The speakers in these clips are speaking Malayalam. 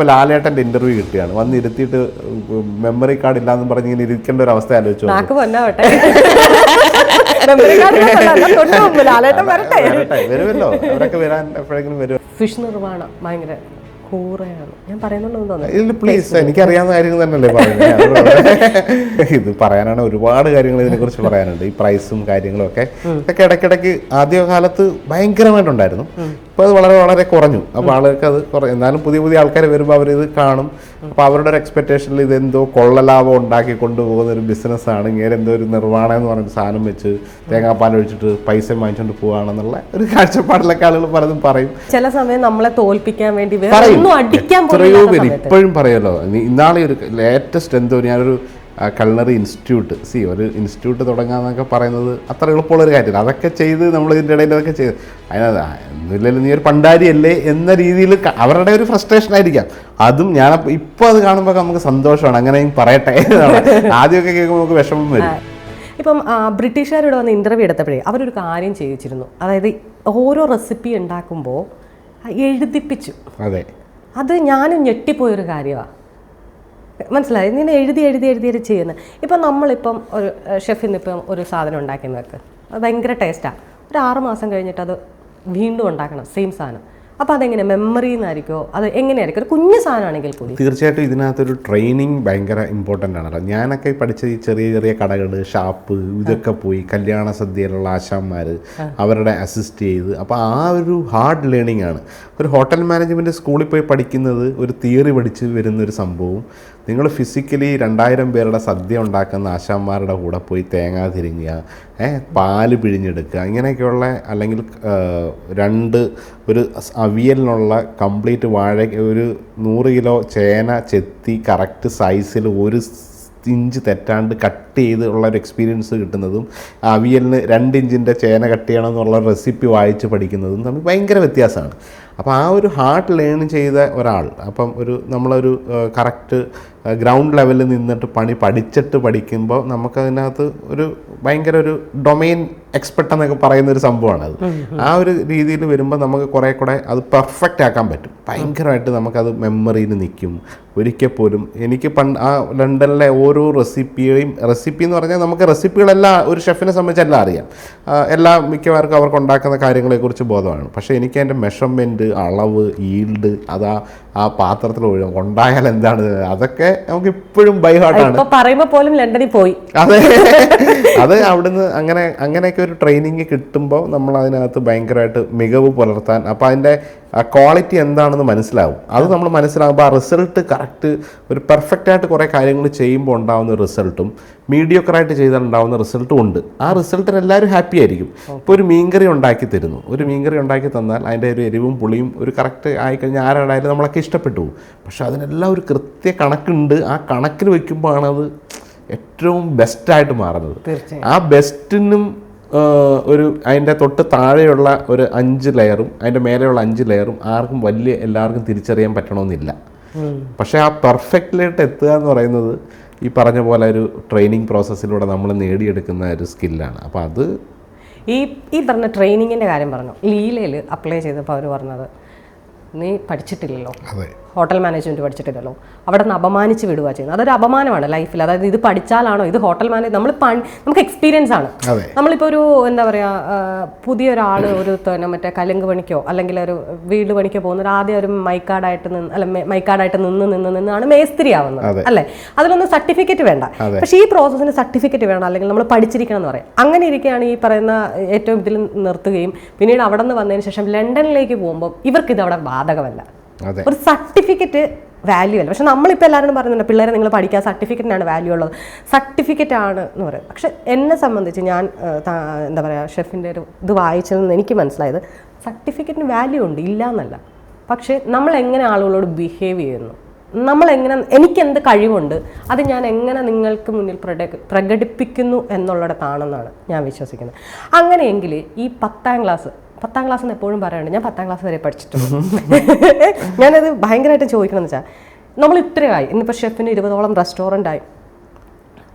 ഇപ്പോൾ ലാലേട്ടൻ്റെ ഇൻ്റർവ്യൂ കിട്ടുകയാണ്, വന്നിരുത്തിയിട്ട് മെമ്മറി കാർഡ് ഇല്ലാന്ന് പറഞ്ഞ് ഇങ്ങനെ ഇരിക്കേണ്ട ഒരു അവസ്ഥ ആലോചിച്ചു. വരുമല്ലോ, അവരൊക്കെ വരാൻ എപ്പോഴെങ്കിലും വരും. ഫിഷ് നിർമ്മാണം ഭയങ്കര കൂറയാണ്. ഞാൻ പറയുന്നുണ്ടോ? പ്ലീസ്, എനിക്കറിയാവുന്ന കാര്യങ്ങൾ തന്നെയല്ലേ പറയുന്നത്. ഇത് പറയാനാണ് ഒരുപാട് കാര്യങ്ങൾ ഇതിനെക്കുറിച്ച് പറയാനുണ്ട്. ഈ പ്രൈസും കാര്യങ്ങളും ഒക്കെ ഇടയ്ക്കിടയ്ക്ക് ആദ്യകാലത്ത് ഭയങ്കരമായിട്ടുണ്ടായിരുന്നു. ഇപ്പോൾ അത് വളരെ വളരെ കുറഞ്ഞു. അപ്പോൾ ആളുകൾക്ക് അത് എന്നാലും പുതിയ പുതിയ ആൾക്കാർ വരുമ്പോൾ അവരിത് കാണും. അപ്പോൾ അവരുടെ ഒരു എക്സ്പെക്റ്റേഷനിൽ ഇതെന്തോ കൊള്ളലാഭം ഉണ്ടാക്കി കൊണ്ടുപോകുന്ന ഒരു ബിസിനസ്സാണ്, ഇങ്ങനെ എന്തോ ഒരു നിർവ്വാണം എന്ന് പറഞ്ഞൊരു സാധനം വെച്ച് തേങ്ങാപ്പാൽ ഒഴിച്ചിട്ട് പൈസ വാങ്ങിച്ചുകൊണ്ട് പോവുകയാണെന്നുള്ള ഒരു കാഴ്ചപ്പാടിലൊക്കെ ആളുകൾ പലതും പറയും. ചില സമയം നമ്മളെ തോൽപ്പിക്കാൻ വേണ്ടി എത്രയോ പേര് ഇപ്പോഴും പറയുമല്ലോ. ഇന്നാളെ ഒരു ലേറ്റസ്റ്റ് എന്തോ ഞാനൊരു കൾണറി ഇൻസ്റ്റിറ്റ്യൂട്ട്, ഒരു ഇൻസ്റ്റിറ്റ്യൂട്ട് തുടങ്ങാന്നൊക്കെ പറയുന്നത് അത്ര എളുപ്പമുള്ളൊരു കാര്യമില്ല. അതൊക്കെ ചെയ്ത് നമ്മൾ ഇതിൻ്റെ ഇടയിൽ അതൊക്കെ ചെയ്ത് അതിനകത്ത് ഒന്നുമില്ലല്ലോ നീ ഒരു പണ്ടാരിയല്ലേ എന്ന രീതിയിൽ അവരുടെ ഒരു ഫ്രസ്ട്രേഷൻ ആയിരിക്കാം. അതും ഞാൻ ഇപ്പോൾ അത് കാണുമ്പോൾ നമുക്ക് സന്തോഷമാണ്, അങ്ങനെയും പറയട്ടെ. ആദ്യമൊക്കെ കേൾക്കുമ്പോൾ നമുക്ക് വിഷമം വരും. ഇപ്പം ബ്രിട്ടീഷുകാരോട് വന്ന് ഇൻ്റർവ്യൂ എടുത്തപ്പോഴേ അവരൊരു കാര്യം ചെയ്യിച്ചിരുന്നു. അതായത് ഓരോ റെസിപ്പി ഉണ്ടാക്കുമ്പോൾ എഴുതിപ്പിച്ചു. അതെ, അത് ഞാനും ഞെട്ടിപ്പോയൊരു കാര്യമാണ്. മനസ്സിലായി, ഇങ്ങനെ എഴുതി ചെയ്യുന്നത്. ഇപ്പം നമ്മളിപ്പം ഒരു ഷെഫിന്നിപ്പം ഒരു സാധനം ഉണ്ടാക്കി നോക്ക്, അത് ഭയങ്കര ടേസ്റ്റാണ്. ഒരു 6 മാസം കഴിഞ്ഞിട്ട് അത് വീണ്ടും ഉണ്ടാക്കണം സെയിം സാധനം. അപ്പോൾ അതെങ്ങനെ മെമ്മറിയിൽ നിന്നായിരിക്കുമോ, അത് എങ്ങനെയായിരിക്കും? ഒരു കുഞ്ഞു സാധനമാണെങ്കിൽ കൂടി തീർച്ചയായിട്ടും ഇതിനകത്തൊരു ട്രെയിനിങ് ഭയങ്കര ഇമ്പോർട്ടൻ്റ് ആണല്ലോ. ഞാനൊക്കെ പഠിച്ച ഈ ചെറിയ ചെറിയ കടകൾ, ഷാപ്പ്, ഇതൊക്കെ പോയി കല്യാണ സദ്യയിലുള്ള ആശാന്മാർ അവരുടെ അസിസ്റ്റ് ചെയ്ത്, അപ്പോൾ ആ ഒരു ഹാർഡ് ലേണിംഗ് ആണ്. ഒരു ഹോട്ടൽ മാനേജ്മെൻറ്റ് സ്കൂളിൽ പോയി പഠിക്കുന്നത് ഒരു തിയറി പഠിച്ച് വരുന്നൊരു സംഭവവും നിങ്ങൾ ഫിസിക്കലി 2000 പേരുടെ സദ്യ ഉണ്ടാക്കുന്ന ആശാന്മാരുടെ കൂടെ പോയി തേങ്ങ തിരിങ്ങുക, പാല് പിഴിഞ്ഞെടുക്കുക, ഇങ്ങനെയൊക്കെയുള്ള, അല്ലെങ്കിൽ ഒരു അവിയലിനുള്ള കംപ്ലീറ്റ് ഒരു 100 കിലോ ചേന ചെത്തി കറക്റ്റ് സൈസിൽ 1 ഇഞ്ച് തെറ്റാണ്ട് കട്ട് ചെയ്ത് ഉള്ള ഒരു എക്സ്പീരിയൻസ് കിട്ടുന്നതും അവിയലിന് 2 ഇഞ്ചിൻ്റെ ചേന കട്ട് ചെയ്യണം എന്നുള്ള റെസിപ്പി വായിച്ച് പഠിക്കുന്നതും തമ്മിൽ ഭയങ്കര വ്യത്യാസമാണ്. അപ്പോൾ ആ ഒരു ഹാർഡ് ലേൺ ചെയ്ത ഒരാൾ, അപ്പം നമ്മളൊരു കറക്റ്റ് ഗ്രൗണ്ട് ലെവലിൽ നിന്നിട്ട് പഠിച്ചിട്ട് പഠിക്കുമ്പോൾ നമുക്കതിനകത്ത് ഭയങ്കര ഒരു ഡൊമെയിൻ എക്സ്പെർട്ട് എന്നൊക്കെ പറയുന്നൊരു സംഭവമാണ് അത്. ആ ഒരു രീതിയിൽ വരുമ്പോൾ നമുക്ക് കുറേ കൂടെ അത് പെർഫെക്റ്റ് ആക്കാൻ പറ്റും. ഭയങ്കരമായിട്ട് നമുക്കത് മെമ്മറിയിൽ നിൽക്കും. ഒരിക്കൽ പോലും എനിക്ക് ആ ലണ്ടനിലെ ഓരോ റെസിപ്പി എന്ന് പറഞ്ഞാൽ നമുക്ക് റെസിപ്പികളെല്ലാം ഒരു ഷെഫിനെ സംബന്ധിച്ചെല്ലാം അറിയാം, മിക്കവാർക്കും അവർക്ക് ഉണ്ടാക്കുന്ന കാര്യങ്ങളെക്കുറിച്ച് ബോധമാണ്. പക്ഷേ എനിക്ക് അതിൻ്റെ മെഷർമെൻറ്റ്, അളവ്, ഈൽഡ്, ആ പാത്രത്തിൽ ഉണ്ടായാൽ എന്താണ്, അതൊക്കെ നമുക്ക് ഇപ്പോഴും ബൈ ഹാർട്ടാണ്. പറയുമ്പോൾ പോലും ലണ്ടനിൽ പോയി. അത് അവിടുന്ന് അങ്ങനെയൊക്കെ ഒരു ട്രെയിനിങ് കിട്ടുമ്പോൾ നമ്മൾ അതിനകത്ത് ഭയങ്കരമായിട്ട് മികവ് പുലർത്താൻ, അപ്പോൾ അതിൻ്റെ ക്വാളിറ്റി എന്താണെന്ന് മനസ്സിലാവും. അത് നമ്മൾ മനസ്സിലാകുമ്പോൾ ആ റിസൾട്ട് കറക്റ്റ് ഒരു പെർഫെക്റ്റായിട്ട് കുറേ കാര്യങ്ങൾ ചെയ്യുമ്പോൾ ഉണ്ടാകുന്ന റിസൾട്ടും മീഡിയോക്കറായിട്ട് ചെയ്താൽ ഉണ്ടാകുന്ന റിസൾട്ടും ഉണ്ട്. ആ റിസൾട്ടിന് എല്ലാവരും ഹാപ്പി ആയിരിക്കും. ഇപ്പോൾ ഒരു മീൻകറി ഉണ്ടാക്കി തരുന്നു, ഒരു മീൻകറി ഉണ്ടാക്കി തന്നാൽ അതിൻ്റെ ഒരു എരിവും പുളിയും ഒരു കറക്റ്റ് ആയിക്കഴിഞ്ഞാൽ ആരാടായാലും നമ്മളൊക്കെ ഇഷ്ടപ്പെട്ടു പോകും. പക്ഷെ അതിനെല്ലാം ഒരു കൃത്യ കണക്കുണ്ട്. ആ കണക്കിൽ വയ്ക്കുമ്പോഴാണ് അത് ഏറ്റവും ബെസ്റ്റായിട്ട് മാറുന്നത്. ആ ബെസ്റ്റിനും അതിൻ്റെ തൊട്ട് താഴെയുള്ള ഒരു 5 ലെയറും അതിൻ്റെ മേലെയുള്ള 5 ലെയറും എല്ലാവർക്കും തിരിച്ചറിയാൻ പറ്റണമെന്നില്ല. പക്ഷേ ആ പെർഫെക്റ്റിലോട്ട് എത്തുക എന്ന് പറയുന്നത് ഈ പറഞ്ഞ പോലെ ഒരു ട്രെയിനിങ് പ്രോസസ്സിലൂടെ നമ്മൾ നേടിയെടുക്കുന്ന ഒരു സ്കില്ലാണ്. അപ്പോൾ അത് ഈ പറഞ്ഞ ട്രെയിനിങ്ങിൻ്റെ കാര്യം പറഞ്ഞു, ലീലയിൽ അപ്ലൈ ചെയ്തപ്പോൾ അവർ പറഞ്ഞത് നീ പഠിച്ചിട്ടില്ലല്ലോ, ഹോട്ടൽ മാനേജ്മെൻറ്റ് പഠിച്ചിട്ടില്ലല്ലോ, അവിടെ നിന്ന് അപമാനിച്ച് വിടുക ചെയ്യുന്നത്. അതൊരു അപമാനമാണ് ലൈഫിൽ. അതായത് ഇത് പഠിച്ചാലാണോ, ഇത് ഹോട്ടൽ മാനേജ് നമുക്ക് എക്സ്പീരിയൻസ് ആണ്. നമ്മളിപ്പോൾ ഒരു എന്താ പറയുക, പുതിയൊരാൾ ഒരു മറ്റേ കലുങ്ക് പണിക്കോ അല്ലെങ്കിൽ ഒരു വീട് പണിക്കോ പോകുന്നത് ആദ്യം ഒരു മൈക്കാർഡായിട്ട് നിന്നാണ് മേസ്ത്രി ആവുന്നത് അല്ലേ. അതിലൊന്നും സർട്ടിഫിക്കറ്റ് വേണ്ട. പക്ഷേ ഈ പ്രോസസ്സിന് സർട്ടിഫിക്കറ്റ് വേണം, അല്ലെങ്കിൽ നമ്മൾ പഠിച്ചിരിക്കണം എന്ന് പറയും. അങ്ങനെ ഇരിക്കുകയാണ് ഈ പറയുന്ന ഏറ്റവും ഇതിൽ നിർത്തുകയും പിന്നീട് അവിടെ നിന്ന് വന്നതിന് ശേഷം ലണ്ടനിലേക്ക് പോകുമ്പോൾ ഇവർക്കിത് അവിടെ ബാധകമല്ല. ഒരു സർട്ടിഫിക്കറ്റ് വാല്യൂ അല്ല. പക്ഷെ നമ്മളിപ്പോൾ എല്ലാവരും പറയുന്നുണ്ട് പിള്ളേരെ നിങ്ങൾ പഠിക്കുക, സർട്ടിഫിക്കറ്റിനാണ് വാല്യൂ ഉള്ളത്, സർട്ടിഫിക്കറ്റ് ആണ് എന്ന് പറയും. പക്ഷെ എന്നെ സംബന്ധിച്ച് ഞാൻ എന്താ പറയുക, ഷെഫിൻ്റെ ഒരു ഇത് വായിച്ചതെന്ന് എനിക്ക് മനസ്സിലായത് സർട്ടിഫിക്കറ്റിന് വാല്യൂ ഉണ്ട്, ഇല്ല എന്നല്ല. പക്ഷേ നമ്മൾ എങ്ങനെ ആളുകളോട് ബിഹേവ് ചെയ്യുന്നു, എനിക്കെന്ത് കഴിവുണ്ട്, അത് ഞാൻ എങ്ങനെ നിങ്ങൾക്ക് മുന്നിൽ പ്രകടിപ്പിക്കുന്നു എന്നുള്ളിടത്താണെന്നാണ് ഞാൻ വിശ്വസിക്കുന്നത്. അങ്ങനെയെങ്കിൽ ഈ 10ാം ക്ലാസ് എന്ന് എപ്പോഴും പറയാറുണ്ട്, ഞാൻ 10ാം ക്ലാസ് വരെ പഠിച്ചിട്ടുണ്ട്. ഞാനത് ഭയങ്കരമായിട്ട് ചോദിക്കണമെന്ന് വെച്ചാൽ, നമ്മൾ ഇത്രയായി, ഇന്നിപ്പോൾ ഷെഫിന് 20ഓളം റെസ്റ്റോറൻ്റായി,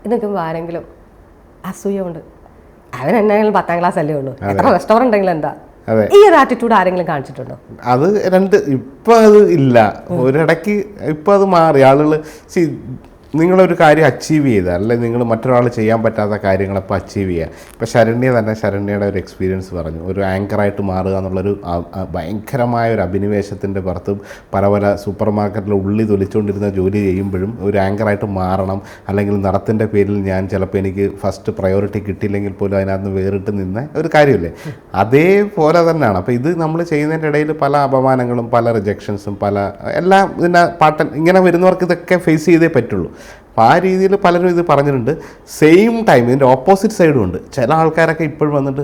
ഇതൊക്കെ ആരെങ്കിലും അസൂയ കൊണ്ട് അവൻ എന്നാണെങ്കിലും 10ാം ക്ലാസ് അല്ലേ ഉള്ളൂ, എത്ര റെസ്റ്റോറൻ്റ് ഉണ്ടെങ്കിലും എന്താ ഈ ഒരു ആറ്റിറ്റ്യൂഡ് ആരെങ്കിലും കാണിച്ചിട്ടുണ്ടോ? അത് ഇപ്പം അത് ഇല്ല. ഒരിടയ്ക്ക് ഇപ്പം അത് മാറി. ആളുകൾ നിങ്ങളൊരു കാര്യം അച്ചീവ് ചെയ്ത, അല്ലെങ്കിൽ നിങ്ങൾ മറ്റൊരാൾ ചെയ്യാൻ പറ്റാത്ത കാര്യങ്ങളപ്പോൾ അച്ചീവ് ചെയ്യുക. ഇപ്പോൾ ശരണ്യയുടെ ഒരു എക്സ്പീരിയൻസ് പറഞ്ഞു. ഒരു ആങ്കറായിട്ട് മാറുക എന്നുള്ളൊരു ഭയങ്കരമായ ഒരു അഭിനിവേശത്തിൻ്റെ പുറത്ത് പല സൂപ്പർ മാർക്കറ്റിൽ ഉള്ളി തൊലിച്ചുകൊണ്ടിരുന്ന ജോലി ചെയ്യുമ്പോഴും ഒരു ആങ്കറായിട്ട് മാറണം, അല്ലെങ്കിൽ നിറത്തിൻ്റെ പേരിൽ ഞാൻ ചിലപ്പോൾ എനിക്ക് ഫസ്റ്റ് പ്രയോറിറ്റി കിട്ടിയില്ലെങ്കിൽ പോലും അതിനകത്ത് വേറിട്ട് നിന്ന ഒരു കാര്യമില്ലേ, അതേപോലെ തന്നെയാണ്. അപ്പോൾ ഇത് നമ്മൾ ചെയ്യുന്നതിൻ്റെ ഇടയിൽ പല അപമാനങ്ങളും പല റിജക്ഷൻസും എല്ലാം ഇതിൻ്റെ ഇങ്ങനെ വരുന്നവർക്ക് ഇതൊക്കെ ഫേസ് ചെയ്തേ പറ്റുള്ളൂ. അപ്പോൾ ആ രീതിയിൽ പലരും ഇത് പറഞ്ഞിട്ടുണ്ട്. സെയിം ടൈം ഇതിൻ്റെ ഓപ്പോസിറ്റ് സൈഡും ഉണ്ട്. ചില ആൾക്കാരൊക്കെ ഇപ്പോഴും വന്നിട്ട്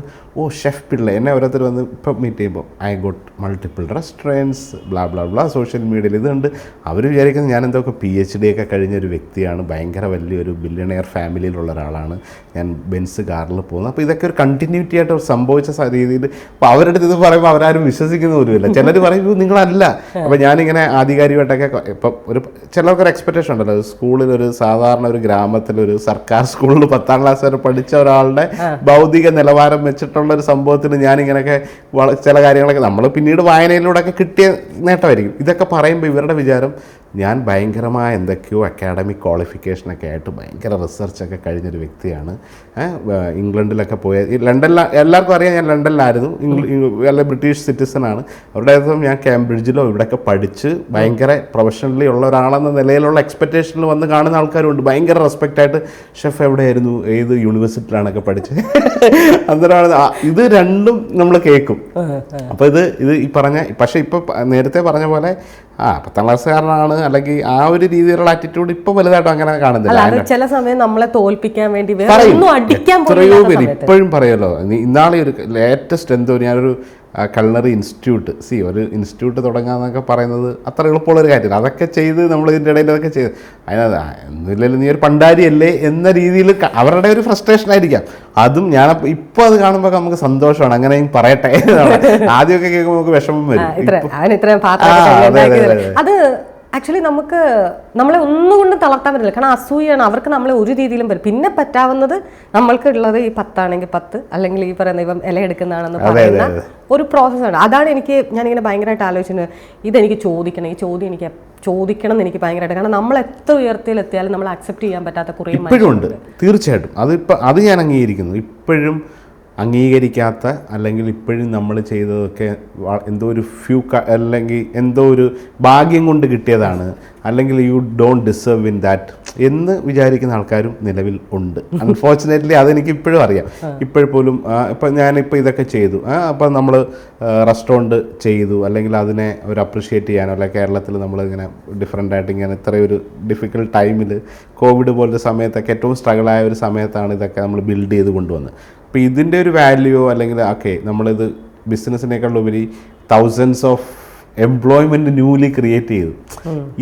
ഷെഫ് പിള്ളേ എന്നെ ഓരോരുത്തർ വന്ന് ഇപ്പം മീറ്റ് ചെയ്യുമ്പോൾ I got multiple restaurants blah blah blah social മീഡിയയിൽ ഇതുണ്ട്. അവർ വിചാരിക്കുന്നത് ഞാൻ എന്തൊക്കെ PhD ഒക്കെ കഴിഞ്ഞൊരു വ്യക്തിയാണ്, ഭയങ്കര വലിയൊരു ബില്യണിയർ ഫാമിലിയിലുള്ള ഒരാളാണ്, ഞാൻ ബെൻസ് കാറിൽ പോകുന്നത്. അപ്പോൾ ഇതൊക്കെ ഒരു കണ്ടിന്യൂറ്റി ആയിട്ട് സംഭവിച്ച രീതിയിൽ അപ്പോൾ അവരുടെ അടുത്ത് ഇത് പറയുമ്പോൾ അവരാരും വിശ്വസിക്കുന്ന പോലുമില്ല. ചിലർ പറയുമ്പോൾ നിങ്ങളല്ല. അപ്പോൾ ഞാനിങ്ങനെ ആധികാരികമായിട്ടൊക്കെ ഇപ്പം ചിലർക്കൊരു എക്സ്പെക്റ്റേഷൻ ഉണ്ടല്ലോ, സ്കൂളിലൊരു സാധാരണ ഒരു ഗ്രാമത്തിലൊരു സർക്കാർ സ്കൂളിൽ 10ാം ക്ലാസ് വരെ പഠിച്ച ഒരാളുടെ ഭൗതിക നിലവാരം വെച്ചിട്ടുള്ള ഒരു സംഭവത്തിന് ഞാനിങ്ങനെയൊക്കെ ചില കാര്യങ്ങളൊക്കെ നമ്മൾ പിന്നീട് വായനയിലൂടെയൊക്കെ കിട്ടിയ നേട്ടമായിരിക്കും. ഇതൊക്കെ പറയുമ്പോൾ ഇവരുടെ വിചാരം ഞാൻ ഭയങ്കരമായ എന്തൊക്കെയോ അക്കാഡമിക് ക്വാളിഫിക്കേഷനൊക്കെ ആയിട്ട് ഭയങ്കര റിസർച്ചൊക്കെ കഴിഞ്ഞൊരു വ്യക്തിയാണ്. ഇംഗ്ലണ്ടിലൊക്കെ പോയ എല്ലാവർക്കും അറിയാം ഞാൻ ലണ്ടനിലായിരുന്നു, അല്ല ബ്രിട്ടീഷ് സിറ്റിസണാണ്. അവരുടെ ഞാൻ കേംബ്രിഡ്ജിലോ ഇവിടെയൊക്കെ പഠിച്ച് ഭയങ്കര പ്രൊഫഷണലി ഉള്ള ഒരാളെന്ന നിലയിലുള്ള എക്സ്പെക്റ്റേഷനിൽ വന്ന് കാണുന്ന ആൾക്കാരുണ്ട്. ഭയങ്കര റെസ്പെക്റ്റായിട്ട് ഷെഫ് എവിടെയായിരുന്നു, ഏത് യൂണിവേഴ്സിറ്റിയിലാണൊക്കെ പഠിച്ചത്. അന്നേരമാണ് ഇത് രണ്ടും നമ്മൾ കേൾക്കും. അപ്പോൾ ഇത് ഈ പറഞ്ഞ പക്ഷേ ഇപ്പോൾ നേരത്തെ പറഞ്ഞ പോലെ 10ാം ക്ലാസ്സുകാരനാണ് അല്ലെങ്കിൽ ആ ഒരു രീതിയിലുള്ള ആറ്റിറ്റ്യൂഡ് ഇപ്പൊ വലുതായിട്ട് അങ്ങനെ കാണുന്നില്ല. ചില സമയം നമ്മളെ തോൽപ്പിക്കാൻ വേണ്ടി എത്രയോ പേര് ഇപ്പോഴും പറയുമല്ലോ. ഇന്നാളെ ഒരു ലേറ്റസ്റ്റ് എന്തോ ഞാനൊരു കൾണറി ഇൻസ്റ്റിറ്റ്യൂട്ട് ഒരു ഇൻസ്റ്റിറ്റ്യൂട്ട് തുടങ്ങാന്നൊക്കെ പറയുന്നത് അത്ര എളുപ്പമുള്ളൊരു കാര്യമില്ല. അതൊക്കെ ചെയ്ത് നമ്മൾ ഇതിൻ്റെ ഇടയിൽ അതൊക്കെ ചെയ്ത് ഒന്നുമില്ലല്ലോ നീ ഒരു പണ്ടാരിയല്ലേ എന്ന രീതിയിൽ അവരുടെ ഒരു ഫ്രസ്ട്രേഷൻ ആയിരിക്കാം. അതും ഞാൻ ഇപ്പോൾ അത് കാണുമ്പോൾ നമുക്ക് സന്തോഷമാണ്, അങ്ങനെയും പറയട്ടെ. ആദ്യമൊക്കെ കേൾക്കുമ്പോൾ നമുക്ക് വിഷമം വരും. അത് ആക്ച്വലി നമ്മളെ ഒന്നുകൊണ്ടും തളർത്താൻ പറ്റില്ല. കാരണം അസൂയാണ്, അവർക്ക് നമ്മളെ ഒരു രീതിയിലും പറ്റും. പിന്നെ പറ്റാവുന്നത് നമ്മൾക്ക് ഉള്ളത് ഈ 10 ആണെങ്കിൽ 10, അല്ലെങ്കിൽ ഈ പറയുന്ന ഇപ്പം ഇല എടുക്കുന്നതാണെന്ന് പറയുന്ന ഒരു പ്രോസസ്സാണ്. അതാണ് ഞാനിങ്ങനെ ഭയങ്കരമായിട്ട് ആലോചിക്കുന്നത്. ഇതെനിക്ക് ചോദിക്കണം, ഈ ചോദ്യം എനിക്ക് ചോദിക്കണം എന്ന് എനിക്ക് ഭയങ്കരമായിട്ട്. കാരണം നമ്മൾ എത്ര ഉയർത്തിയിലെത്തിയാലും നമ്മൾ അക്സെപ്റ്റ് ചെയ്യാൻ പറ്റാത്ത കുറേ ഇപ്പോഴും ഉണ്ട്. തീർച്ചയായിട്ടും അത് ഞാൻ അംഗീകരിക്കുന്നു. ഇപ്പോഴും അംഗീകരിക്കാത്ത, അല്ലെങ്കിൽ ഇപ്പോഴും നമ്മൾ ചെയ്തതൊക്കെ എന്തോ ഒരു അല്ലെങ്കിൽ എന്തോ ഒരു ഭാഗ്യം കൊണ്ട് കിട്ടിയതാണ്, അല്ലെങ്കിൽ you don't deserve in that എന്ന് വിചാരിക്കുന്ന ആൾക്കാരും നിലവിൽ ഉണ്ട്. അൺഫോർച്ചുനേറ്റ്ലി അതെനിക്ക് ഇപ്പോഴും അറിയാം. ഇപ്പോഴും ഞാനിപ്പോൾ ഇതൊക്കെ ചെയ്തു, അപ്പോൾ നമ്മൾ റെസ്റ്റോറൻറ്റ് ചെയ്തു, അല്ലെങ്കിൽ അതിനെ ഒരു അപ്രിഷ്യേറ്റ് ചെയ്യാനോ, അല്ലെങ്കിൽ കേരളത്തിൽ നമ്മളിങ്ങനെ ഡിഫറെൻ്റായിട്ട് ഇങ്ങനെ ഇത്രയൊരു ഡിഫിക്കൽട്ട് ടൈമിൽ കോവിഡ് പോലത്തെ സമയത്തൊക്കെ ഏറ്റവും സ്ട്രഗിളായ ഒരു സമയത്താണ് ഇതൊക്കെ നമ്മൾ ബിൽഡ് ചെയ്ത് കൊണ്ടുവന്നത്. അപ്പോൾ ഇതിൻ്റെ ഒരു വാല്യൂ, അല്ലെങ്കിൽ നമ്മളിത് ബിസിനസ്സിനേക്കാളുപരി thousands of employment newly create ചെയ്തു.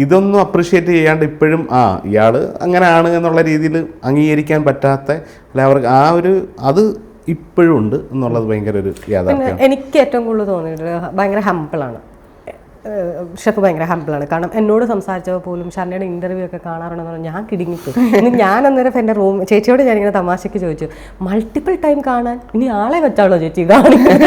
ഇതൊന്നും അപ്രിഷ്യേറ്റ് ചെയ്യാണ്ട് ഇപ്പോഴും ഇയാൾ അങ്ങനെയാണ് എന്നുള്ള രീതിയിൽ അംഗീകരിക്കാൻ പറ്റാത്ത, അല്ല അവർക്ക് അത് ഇപ്പോഴും ഉണ്ട് എന്നുള്ളത് ഭയങ്കര ഒരു യാഥാർത്ഥ്യമാണ്. എനിക്ക് ഏറ്റവും കൂടുതൽ തോന്നിയിട്ട് ഭയങ്കര ഹമ്പിളാണ് ഷെഫ്, ഭയങ്കര ഹമ്പിളാണ്. കാരണം എന്നോട് സംസാരിച്ചപ്പോൾ പോലും ഷർണയുടെ ഇൻ്റർവ്യൂ ഒക്കെ കാണാറുണ്ടെന്ന് പറഞ്ഞാൽ ഞാൻ കിടുങ്ങിപ്പോയി. ഞാൻ അന്നേരം എൻ്റെ ചേച്ചിയോട് ഞാനിങ്ങനെ തമാശയ്ക്ക് ചോദിച്ചു, മൾട്ടിപ്പിൾ ടൈം കാണാൻ ഇനി ആളെ വെച്ചാണോ ചേച്ചി കാണിക്കുന്നത്?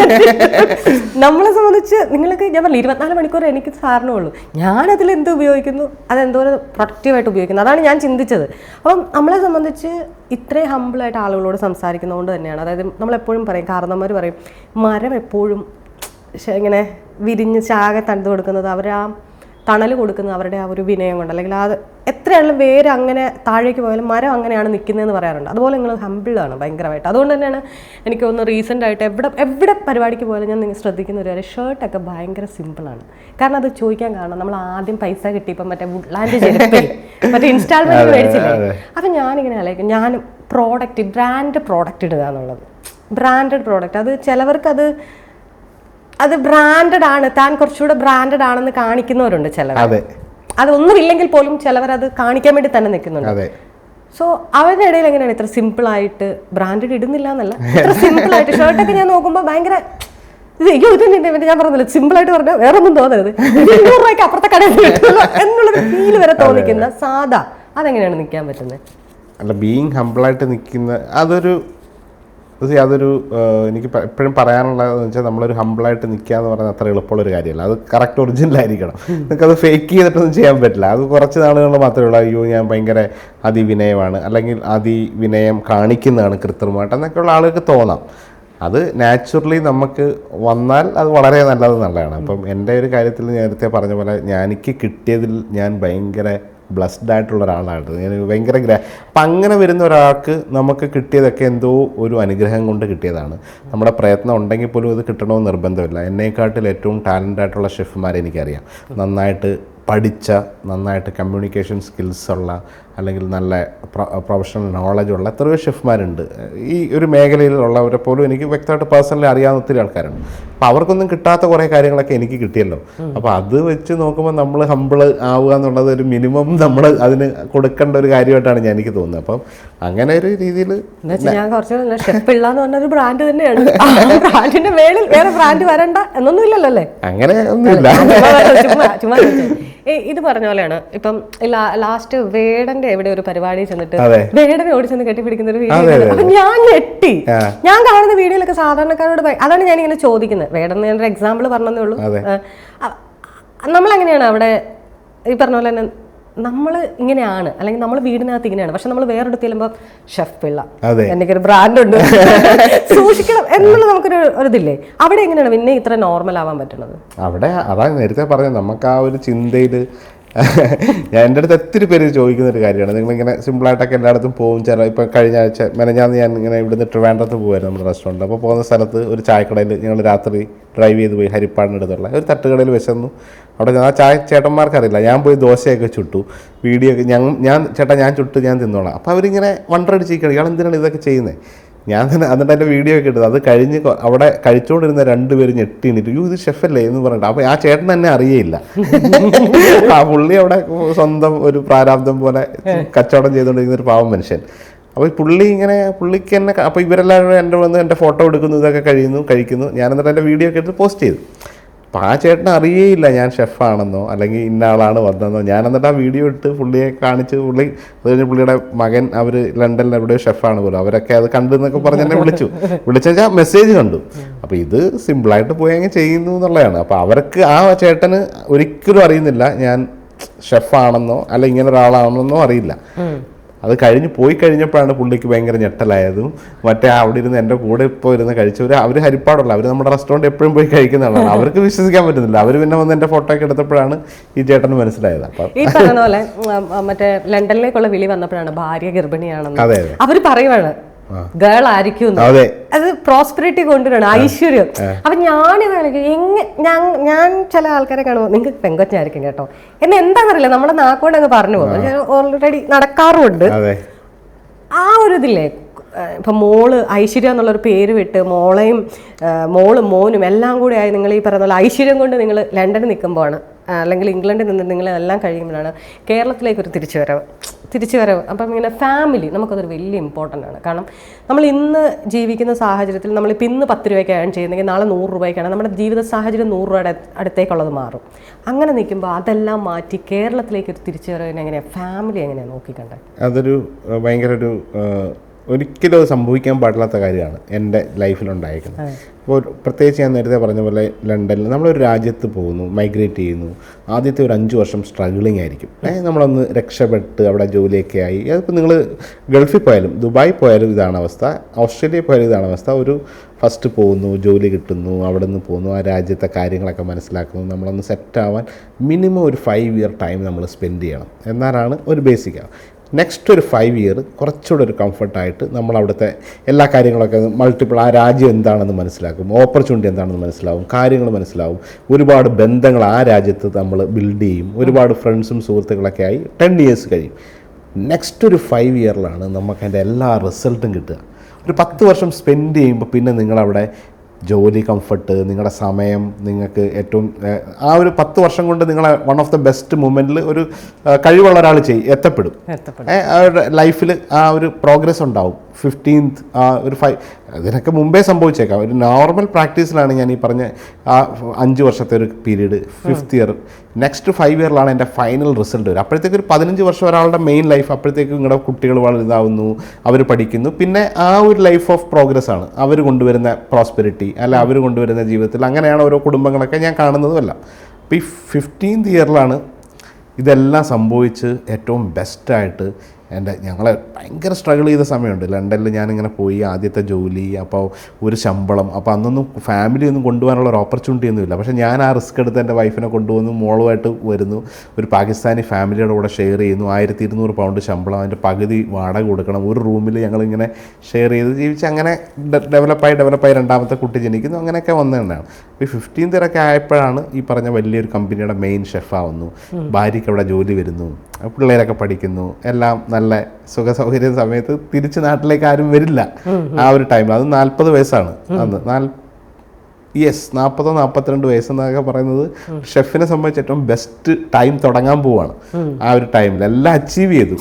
നമ്മളെ സംബന്ധിച്ച് നിങ്ങൾക്ക് ഞാൻ പറഞ്ഞു 24 മണിക്കൂർ എനിക്ക് സാറിനുള്ളൂ. ഞാനതിൽ എന്ത് ഉപയോഗിക്കുന്നു, അതെന്തോരം പ്രൊഡക്റ്റീവായിട്ട് ഉപയോഗിക്കുന്നു, അതാണ് ഞാൻ ചിന്തിച്ചത്. അപ്പം നമ്മളെ സംബന്ധിച്ച് ഇത്രയും ഹമ്പിളായിട്ട് ആളുകളോട് സംസാരിക്കുന്നതുകൊണ്ട് തന്നെയാണ്. അതായത് നമ്മളെപ്പോഴും പറയും, കാരണന്മാർ പറയും, മരം എപ്പോഴും ഇങ്ങനെ വിരിഞ്ഞ് ശാഖ തണുത്ത് കൊടുക്കുന്നത് അവർ ആ തണൽ കൊടുക്കുന്നത് അവരുടെ ആ ഒരു വിനയം കൊണ്ട്, അല്ലെങ്കിൽ അത് എത്രയാണെങ്കിലും വേര് അങ്ങനെ താഴേക്ക് പോയാലും മരം അങ്ങനെയാണ് നിൽക്കുന്നതെന്ന് പറയാറുണ്ട്. അതുപോലെ നിങ്ങൾ ഹമ്പിളാണ് ഭയങ്കരമായിട്ട്. അതുകൊണ്ട് തന്നെയാണ് എനിക്ക് തോന്നുന്നു റീസെൻ്റായിട്ട് എവിടെ പരിപാടിക്ക് പോയാലും ഞാൻ നിങ്ങൾ ശ്രദ്ധിക്കുന്ന ഒരു കാര്യം, ഷർട്ടൊക്കെ ഭയങ്കര സിമ്പിളാണ്. കാരണം അത് ചോദിക്കാൻ കാരണം നമ്മൾ ആദ്യം പൈസ കിട്ടിയപ്പോൾ മറ്റേ വുഡ്ലാൻഡ് ചെരുപ്പേ മറ്റേ ഇൻസ്റ്റാൾമെൻറ്റ് മേടിച്ചില്ലേ, അപ്പം ഞാനിങ്ങനെ ആലോചിക്കും, ഞാൻ ബ്രാൻഡ് പ്രോഡക്റ്റ് ഇടുക എന്നുള്ളത്. ബ്രാൻഡഡ് പ്രോഡക്റ്റ് അത് ചിലവർക്ക് അത് ബ്രാൻഡഡ് ആണ്, താൻ കുറച്ചുകൂടെ ബ്രാൻഡഡ് ആണെന്ന് കാണിക്കുന്നവരുണ്ട് ചിലവർ. അതൊന്നുമില്ലെങ്കിൽ പോലും ചിലവരത് കാണിക്കാൻ വേണ്ടി തന്നെ നിൽക്കുന്നുണ്ട്. സോ അവരുടെ ഇടയിൽ എങ്ങനെയാണ് ഇത്ര സിമ്പിളായിട്ട്, ബ്രാൻഡഡ് ഇടുന്നില്ല എന്നല്ല, ഇത്ര സിമ്പിളായിട്ട് ഷർട്ടൊക്കെ ഞാൻ നോക്കുമ്പോൾ ഭയങ്കര ഞാൻ പറഞ്ഞില്ല, സിമ്പിളായിട്ട് പറഞ്ഞാൽ വേറെ ഒന്നും തോന്നരുത്, 200 രൂപയ്ക്ക് അപ്പുറത്തെ കടയിൽ കിട്ടുമല്ലോ എന്നുള്ളൊരു ഫീൽ വരെ തോന്നിക്കുന്ന സാധാ, അതെങ്ങനെയാണ് നിൽക്കാൻ പറ്റുന്നത്? അല്ല, ബീയിങ് ഹമ്പിളായിട്ട് നിൽക്കുന്ന അതൊരു അതൊരു എനിക്ക് എപ്പോഴും പറയാനുള്ളതെന്ന് വെച്ചാൽ നമ്മളൊരു ഹമ്പിളായിട്ട് നിൽക്കുക എന്ന് പറയുന്നത് അത്ര എളുപ്പമുള്ളൊരു കാര്യമല്ല. അത് കറക്റ്റ് ഒറിജിനലായിരിക്കണം. നിങ്ങൾക്കത് ഫേക്ക് ചെയ്തിട്ടൊന്നും ചെയ്യാൻ പറ്റില്ല. അത് കുറച്ച് നാളുകൾ മാത്രമേ ഉള്ളൂ അയ്യോ ഞാൻ ഭയങ്കര അതിവിനയമാണ് അല്ലെങ്കിൽ അതിവിനയം കാണിക്കുന്നതാണ് കൃത്രിമമായിട്ട് എന്നൊക്കെയുള്ള ആളുകൾക്ക് തോന്നാം. അത് നാച്ചുറലി നമുക്ക് വന്നാൽ അത് വളരെ നല്ലതാണ്. അപ്പം എൻ്റെ ഒരു കാര്യത്തിൽ നേരത്തെ പറഞ്ഞ പോലെ എനിക്ക് കിട്ടിയതിൽ ഞാൻ ഭയങ്കര ബ്ലസ്ഡ് ആയിട്ടുള്ള ഒരാളാണ്. ഞാൻ ഭയങ്കര അപ്പം അങ്ങനെ വരുന്ന ഒരാൾക്ക് നമുക്ക് കിട്ടിയതൊക്കെ എന്തോ ഒരു അനുഗ്രഹം കൊണ്ട് കിട്ടിയതാണ്. നമ്മുടെ പ്രയത്നം ഉണ്ടെങ്കിൽ പോലും അത് കിട്ടണമെന്ന് നിർബന്ധമില്ല. എന്നെക്കാട്ടിൽ ഏറ്റവും ടാലൻ്റ് ആയിട്ടുള്ള ഷെഫ്മാരെ എനിക്കറിയാം. നന്നായിട്ട് പഠിച്ച, നന്നായിട്ട് കമ്മ്യൂണിക്കേഷൻ സ്കിൽസ് ഉള്ള അല്ലെങ്കിൽ നല്ല പ്രൊഫഷണൽ നോളജുള്ള എത്രയോ ഷെഫ്മാരുണ്ട്. ഈ ഒരു മേഖലയിലുള്ളവരെ പോലും എനിക്ക് വ്യക്തമായിട്ട് പേഴ്സണലി അറിയാവുന്ന ഒത്തിരി ആൾക്കാരുണ്ട്. അപ്പോൾ അവർക്കൊന്നും കിട്ടാത്ത കുറേ കാര്യങ്ങളൊക്കെ എനിക്ക് കിട്ടിയല്ലോ. അപ്പോൾ അത് വെച്ച് നോക്കുമ്പോൾ നമ്മൾ ഹമ്പിൾ ആവുക എന്നുള്ളത് ഒരു മിനിമം നമ്മൾ അതിന് കൊടുക്കേണ്ട ഒരു കാര്യമായിട്ടാണ് എനിക്ക് തോന്നുന്നത്. അപ്പം അങ്ങനെ ഒരു രീതിയിൽ ഞാൻ കുറച്ച് ഷെഫ് എന്ന് പറഞ്ഞൊരു ബ്രാൻഡ് തന്നെയാണ്. ബ്രാൻഡിന്റെ മേളിൽ വേറെ ബ്രാൻഡ് വരണ്ട എന്നൊന്നും ഇല്ലല്ലോ അല്ലേ? അങ്ങനെ ഒന്നുമില്ല. ചുമ്മാ ഇത് പറഞ്ഞ പോലെയാണ്. ഇപ്പം ലാസ്റ്റ് വേടന്റെ എവിടെ ഒരു പരിപാടി ചെന്നിട്ട് വേടനെ ഓടിച്ചെന്ന് കെട്ടിപ്പിടിക്കുന്ന ഒരു വീഡിയോ ഞാൻ ഞെട്ടി. ഞാൻ കാണുന്ന വീഡിയോയിലൊക്കെ സാധാരണക്കാരോട് അതാണ് ഞാൻ ഇങ്ങനെ ചോദിക്കുന്നത്. വേടൻ ഞാനൊരു എക്സാമ്പിൾ പറഞ്ഞതേ ഉള്ളൂ. നമ്മളെങ്ങനെയാണ് അവിടെ ഈ പറഞ്ഞ പോലെ തന്നെ നമ്മൾ ഇങ്ങനെയാണ്, അല്ലെങ്കിൽ നമ്മൾ വീടിനകത്ത് ഇങ്ങനെയാണ്, പക്ഷെ നമ്മൾ വേറെടുത്ത് ചെല്ലുമ്പോൾ ഷെഫ് പിള്ള എനിക്കൊരു ബ്രാൻഡുണ്ട് സൂക്ഷിക്കണം എന്നുള്ള നമുക്കൊരു ഇതില്ലേ? അവിടെ എങ്ങനെയാണ് പിന്നെ ഇത്ര നോർമൽ ആവാൻ പറ്റുന്നത്? അവിടെ അതാണ് നേരത്തെ പറഞ്ഞത്, നമുക്ക് ആ ഒരു ചിന്തയിൽ ഞാൻ എൻ്റെ അടുത്ത് ഒത്തിരി പേര് ചോദിക്കുന്ന ഒരു കാര്യമാണ്. നിങ്ങളിങ്ങനെ സിമ്പിളായിട്ടൊക്കെ എല്ലായിടത്തും പോകും. ചില ഇപ്പം കഴിഞ്ഞ ആഴ്ച മെനഞ്ഞാന്ന് ഞാൻ ഇങ്ങനെ ഇവിടുന്ന് ട്രിവാൻഡ്രത്ത് പോകുമായിരുന്നു നമ്മുടെ റെസ്റ്റോറൻറ്റ്. അപ്പോൾ പോകുന്ന സ്ഥലത്ത് ഒരു ചായക്കടയിൽ ഞങ്ങൾ രാത്രി ഡ്രൈവ് ചെയ്ത് പോയി. ഹരിപ്പാടിനടുത്തുള്ള ഒരു തട്ടുകടയിൽ വിശന്നു. അവിടെ ആ ചായ ചേട്ടന്മാർക്കറിയില്ല. ഞാൻ പോയി ദോശയൊക്കെ ചുട്ടു. വീഡിയോ ഒക്കെ ഞാൻ ചേട്ടാ ഞാൻ ചുട്ട് ഞാൻ തിന്നോളാം. അപ്പോൾ അവരിങ്ങനെ വണ്ടറടിച്ചിരിക്കണം, ഇയാൾ എന്തിനാണ് ഇതൊക്കെ ചെയ്യുന്നത്? ഞാൻ തന്നെ എന്നിട്ട് എൻ്റെ വീഡിയോ ഒക്കെ ഇട്ടത്. അത് കഴിഞ്ഞ് അവിടെ കഴിച്ചുകൊണ്ടിരുന്ന രണ്ടുപേരും ഞെട്ടിണിട്ട് ഇത് ഷെഫല്ലേ എന്ന് പറഞ്ഞിട്ട്. അപ്പോൾ ആ ചേട്ടൻ തന്നെ അറിയേയില്ല. ആ പുള്ളി അവിടെ സ്വന്തം ഒരു പ്രാരാബ്ദം പോലെ കച്ചവടം ചെയ്തുകൊണ്ടിരിക്കുന്ന ഒരു പാവം മനുഷ്യൻ. അപ്പോൾ ഈ പുള്ളിക്ക് തന്നെ അപ്പോൾ ഇവരെല്ലാവരും എൻ്റെ വന്ന് എൻ്റെ ഫോട്ടോ എടുക്കുന്നു, ഇതൊക്കെ കഴിക്കുന്നു. ഞാൻ എന്നിട്ട് എൻ്റെ വീഡിയോ ഒക്കെ എടുത്ത് പോസ്റ്റ് ചെയ്തു. അപ്പോൾ ആ ചേട്ടന് അറിയേയില്ല ഞാൻ ഷെഫാണെന്നോ അല്ലെങ്കിൽ ഇന്ന ആളാണ് വന്നതെന്നോ. ഞാൻ എന്നിട്ട് ആ വീഡിയോ ഇട്ട് പുള്ളിയെ കാണിച്ച് അത് കഴിഞ്ഞ് പുള്ളിയുടെ മകൻ അവർ ലണ്ടനിൽ എവിടെയോ ഷെഫാണ് പോലും, അവരൊക്കെ അത് കണ്ടു എന്നൊക്കെ പറഞ്ഞ് എന്നെ വിളിച്ചാൽ മെസ്സേജ് കണ്ടു. അപ്പോൾ ഇത് സിമ്പിളായിട്ട് പോയി അങ്ങ് ചെയ്യുന്നു എന്നുള്ളതാണ്. അപ്പോൾ അവർക്ക് ആ ചേട്ടന് ഒരിക്കലും അറിയുന്നില്ല ഞാൻ ഷെഫാണെന്നോ അല്ല ഇങ്ങനെ ഒരാളാണെന്നോ അറിയില്ല. അത് പോയി കഴിഞ്ഞപ്പോഴാണ് പുള്ളിക്ക് ഭയങ്കര ഞെട്ടലായതും. മറ്റേ അവിടെ ഇരുന്ന് എൻ്റെ കൂടെ ഇപ്പോൾ ഇരുന്ന് കഴിച്ചവർ അവർ ഹരിപ്പാടുള്ള അവർ നമ്മുടെ റെസ്റ്റോറൻറ്റ് എപ്പോഴും പോയി കഴിക്കുന്നതാണ്. അവർക്ക് വിശ്വസിക്കാൻ പറ്റുന്നില്ല. അവർ പിന്നെ വന്ന് എൻ്റെ ഫോട്ടോ ഒക്കെ എടുത്തപ്പോഴാണ് ഈ ചേട്ടന് മനസ്സിലായത്. അപ്പം ഈ പറഞ്ഞ പോലെ മറ്റേ ലണ്ടനിലേക്കുള്ള വിളി വന്നപ്പോഴാണ് ഭാര്യ ഗർഭിണിയാണെന്ന് അവർ പറയുവാണ്. ഗേൾ ആയിരിക്കും, അത് പ്രോസ്പെരിറ്റി കൊണ്ടുവരണം, ഐശ്വര്യം. അപ്പൊ ഞാൻ ചില ആൾക്കാരെ കാണുമ്പോൾ നിങ്ങൾക്ക് പെങ്കൊച്ചായിരിക്കും കേട്ടോ എന്നെ എന്താണെന്നറിയില്ല, നമ്മുടെ നാക്കോണ്ട് അങ്ങ് പറഞ്ഞു പോകും. ഞാൻ ഓൾറെഡി നടക്കാറുമുണ്ട്. ആ ഒരു ഇതില്ലേ, ഇപ്പം മോള് ഐശ്വര്യ എന്നുള്ളൊരു പേര് വിട്ട് മോളും മോനും എല്ലാം കൂടി ആയി നിങ്ങൾ ഈ പറയുന്ന പോലെ ഐശ്വര്യം കൊണ്ട് നിങ്ങൾ ലണ്ടനിൽ നിൽക്കുമ്പോഴാണ് അല്ലെങ്കിൽ ഇംഗ്ലണ്ടിൽ നിന്ന് നിങ്ങൾ എല്ലാം കഴിയുമ്പോഴാണ് കേരളത്തിലേക്കൊരു തിരിച്ചുവരവ്. അപ്പം ഇങ്ങനെ ഫാമിലി നമുക്കതൊരു വലിയ ഇമ്പോർട്ടൻ്റ് ആണ്. കാരണം നമ്മൾ ഇന്ന് ജീവിക്കുന്ന സാഹചര്യത്തിൽ നമ്മളിപ്പോൾ ഇന്ന് 10 രൂപയ്ക്കാണ് ചെയ്യുന്നതെങ്കിൽ നാളെ 100 രൂപയ്ക്കാണ് നമ്മുടെ ജീവിത സാഹചര്യം 100 രൂപയുടെ അടുത്തേക്കുള്ളത് മാറും. അങ്ങനെ നിൽക്കുമ്പോൾ അതെല്ലാം മാറ്റി കേരളത്തിലേക്ക് ഒരു തിരിച്ചുവരവിന് എങ്ങനെയാണ് ഫാമിലി എങ്ങനെയാണ് നോക്കിക്കണ്ടത്? അതൊരു ഭയങ്കര ഒരിക്കലും അത് സംഭവിക്കാൻ പാടില്ലാത്ത കാര്യമാണ് എൻ്റെ ലൈഫിലുണ്ടായിരിക്കുന്നത്. അപ്പോൾ പ്രത്യേകിച്ച് ഞാൻ നേരത്തെ പറഞ്ഞ പോലെ ലണ്ടനിൽ നമ്മളൊരു രാജ്യത്ത് പോകുന്നു, മൈഗ്രേറ്റ് ചെയ്യുന്നു. ആദ്യത്തെ ഒരു 5 വർഷം സ്ട്രഗിളിങ് ആയിരിക്കും. നമ്മളൊന്ന് രക്ഷപ്പെട്ട് അവിടെ ജോലിയൊക്കെ ആയി. അതിപ്പോൾ നിങ്ങൾ ഗൾഫിൽ പോയാലും ദുബായ് പോയാലും ഇതാണ് അവസ്ഥ, ഓസ്ട്രേലിയയിൽ പോയാലും ഇതാണ് അവസ്ഥ. ഫസ്റ്റ് പോകുന്നു, ജോലി കിട്ടുന്നു, അവിടെ നിന്ന് പോകുന്നു, ആ രാജ്യത്തെ കാര്യങ്ങളൊക്കെ മനസ്സിലാക്കുന്നു. നമ്മളൊന്ന് സെറ്റാവാൻ മിനിമം ഒരു 5 ഇയർ ടൈം നമ്മൾ സ്പെൻഡ് ചെയ്യണം. എന്നാലാണ് ഒരു ബേസിക്. നെക്സ്റ്റ് ഒരു 5 ഇയർ കുറച്ചുകൂടെ ഒരു കംഫർട്ടായിട്ട് നമ്മൾ അവിടുത്തെ എല്ലാ കാര്യങ്ങളൊക്കെ ആ രാജ്യം എന്താണെന്ന് മനസ്സിലാക്കും, ഓപ്പർച്യൂണിറ്റി എന്താണെന്ന് മനസ്സിലാവും, കാര്യങ്ങൾ മനസ്സിലാവും, ഒരുപാട് ബന്ധങ്ങൾ ആ രാജ്യത്ത് നമ്മൾ ബിൽഡ് ചെയ്യും, ഒരുപാട് ഫ്രണ്ട്സും സുഹൃത്തുക്കളൊക്കെ ആയി 10 ഇയേഴ്സ് കഴിയും. നെക്സ്റ്റ് ഒരു 5 ഇയറിലാണ് നമുക്ക് അതിൻ്റെ എല്ലാ റിസൾട്ടും കിട്ടുക. ഒരു 10 വർഷം സ്പെൻഡ് ചെയ്യുമ്പോൾ പിന്നെ നിങ്ങളവിടെ ജോലി, കംഫർട്ട്, നിങ്ങളുടെ സമയം, നിങ്ങൾക്ക് ഏറ്റവും ആ ഒരു 10 വർഷം കൊണ്ട് നിങ്ങളെ വൺ ഓഫ് ദ ബെസ്റ്റ് മൂമെൻറ്റിൽ ഒരു കഴിവുള്ള ഒരാൾ എത്തപ്പെടും. അവരുടെ ലൈഫിൽ ആ ഒരു പ്രോഗ്രസ് ഉണ്ടാവും. 15th ഒരു ഇതിനൊക്കെ മുമ്പേ സംഭവിച്ചേക്കാം. ഒരു നോർമൽ പ്രാക്ടീസിലാണ് ഞാൻ ഈ പറഞ്ഞ ആ 5 വർഷത്തെ ഒരു പീരീഡ്. 5th ഇയർ, നെക്സ്റ്റ് 5 ഇയറിലാണ് എൻ്റെ ഫൈനൽ റിസൾട്ട് വരും. അപ്പോഴത്തേക്ക് ഒരു 15 വർഷം ഒരാളുടെ മെയിൻ ലൈഫ്. അപ്പോഴത്തേക്ക് നിങ്ങളുടെ കുട്ടികൾ വലുതാവുന്നു, അവർ പഠിക്കുന്നു, പിന്നെ ആ ഒരു ലൈഫ് ഓഫ് പ്രോഗ്രസ് ആണ് അവർ കൊണ്ടുവരുന്ന പ്രോസ്പെരിറ്റി, അല്ല അവർ കൊണ്ടുവരുന്ന ജീവിതത്തിൽ. അങ്ങനെയാണ് ഓരോ കുടുംബങ്ങളൊക്കെ ഞാൻ കാണുന്നതുമല്ല. അപ്പോൾ ഈ 15th ഇയറിലാണ് ഇതെല്ലാം സംഭവിച്ച് ഏറ്റവും ബെസ്റ്റായിട്ട് ഞങ്ങളെ ഭയങ്കര സ്ട്രഗിൾ ചെയ്ത സമയമുണ്ട്. ലണ്ടനിൽ ഞാനിങ്ങനെ പോയി, ആദ്യത്തെ ജോലി, അപ്പോൾ ഒരു ശമ്പളം, അപ്പോൾ അന്നൊന്നും ഫാമിലി ഒന്നും കൊണ്ടുപോകാനുള്ള ഒരു ഓപ്പർച്യൂണിറ്റി ഒന്നുമില്ല. പക്ഷേ ഞാൻ ആ റിസ്ക് എടുത്ത് എൻ്റെ വൈഫിനെ കൊണ്ടുവന്നു, മോളുമായിട്ട് വരുന്നു, ഒരു പാകിസ്ഥാനി ഫാമിലിയുടെ കൂടെ ഷെയർ ചെയ്യുന്നു. 1200 പൗണ്ട് ശമ്പളം, അതിൻ്റെ പകുതി വാടക കൊടുക്കണം. ഒരു റൂമിൽ ഞങ്ങളിങ്ങനെ ഷെയർ ചെയ്ത് ജീവിച്ച് അങ്ങനെ ഡെവലപ്പായി രണ്ടാമത്തെ കുട്ടി ജനിക്കുന്നു. അങ്ങനെയൊക്കെ വന്നത് തന്നെയാണ്. അപ്പോൾ ഈ 15th ഇയറൊക്കെ ആയപ്പോഴാണ് ഈ പറഞ്ഞ വലിയൊരു കമ്പനിയുടെ മെയിൻ ഷെഫാവുന്നു, ഭാര്യയ്ക്ക് അവിടെ ജോലി വരുന്നു, പിള്ളേരൊക്കെ പഠിക്കുന്നു, എല്ലാം നല്ല സുഖ സമയത്ത് തിരിച്ച് നാട്ടിലേക്ക് ആരും വരില്ല ആ ഒരു ടൈമിൽ. അത് 40 വയസ്സാണ് അന്ന്. 40-42 വയസ്സെന്നൊക്കെ പറയുന്നത് ഷെഫിനെ സംബന്ധിച്ച് ഏറ്റവും ബെസ്റ്റ് ടൈം തുടങ്ങാൻ പോവാണ്. ആ ഒരു ടൈമിൽ എല്ലാം അച്ചീവ് ചെയ്തു.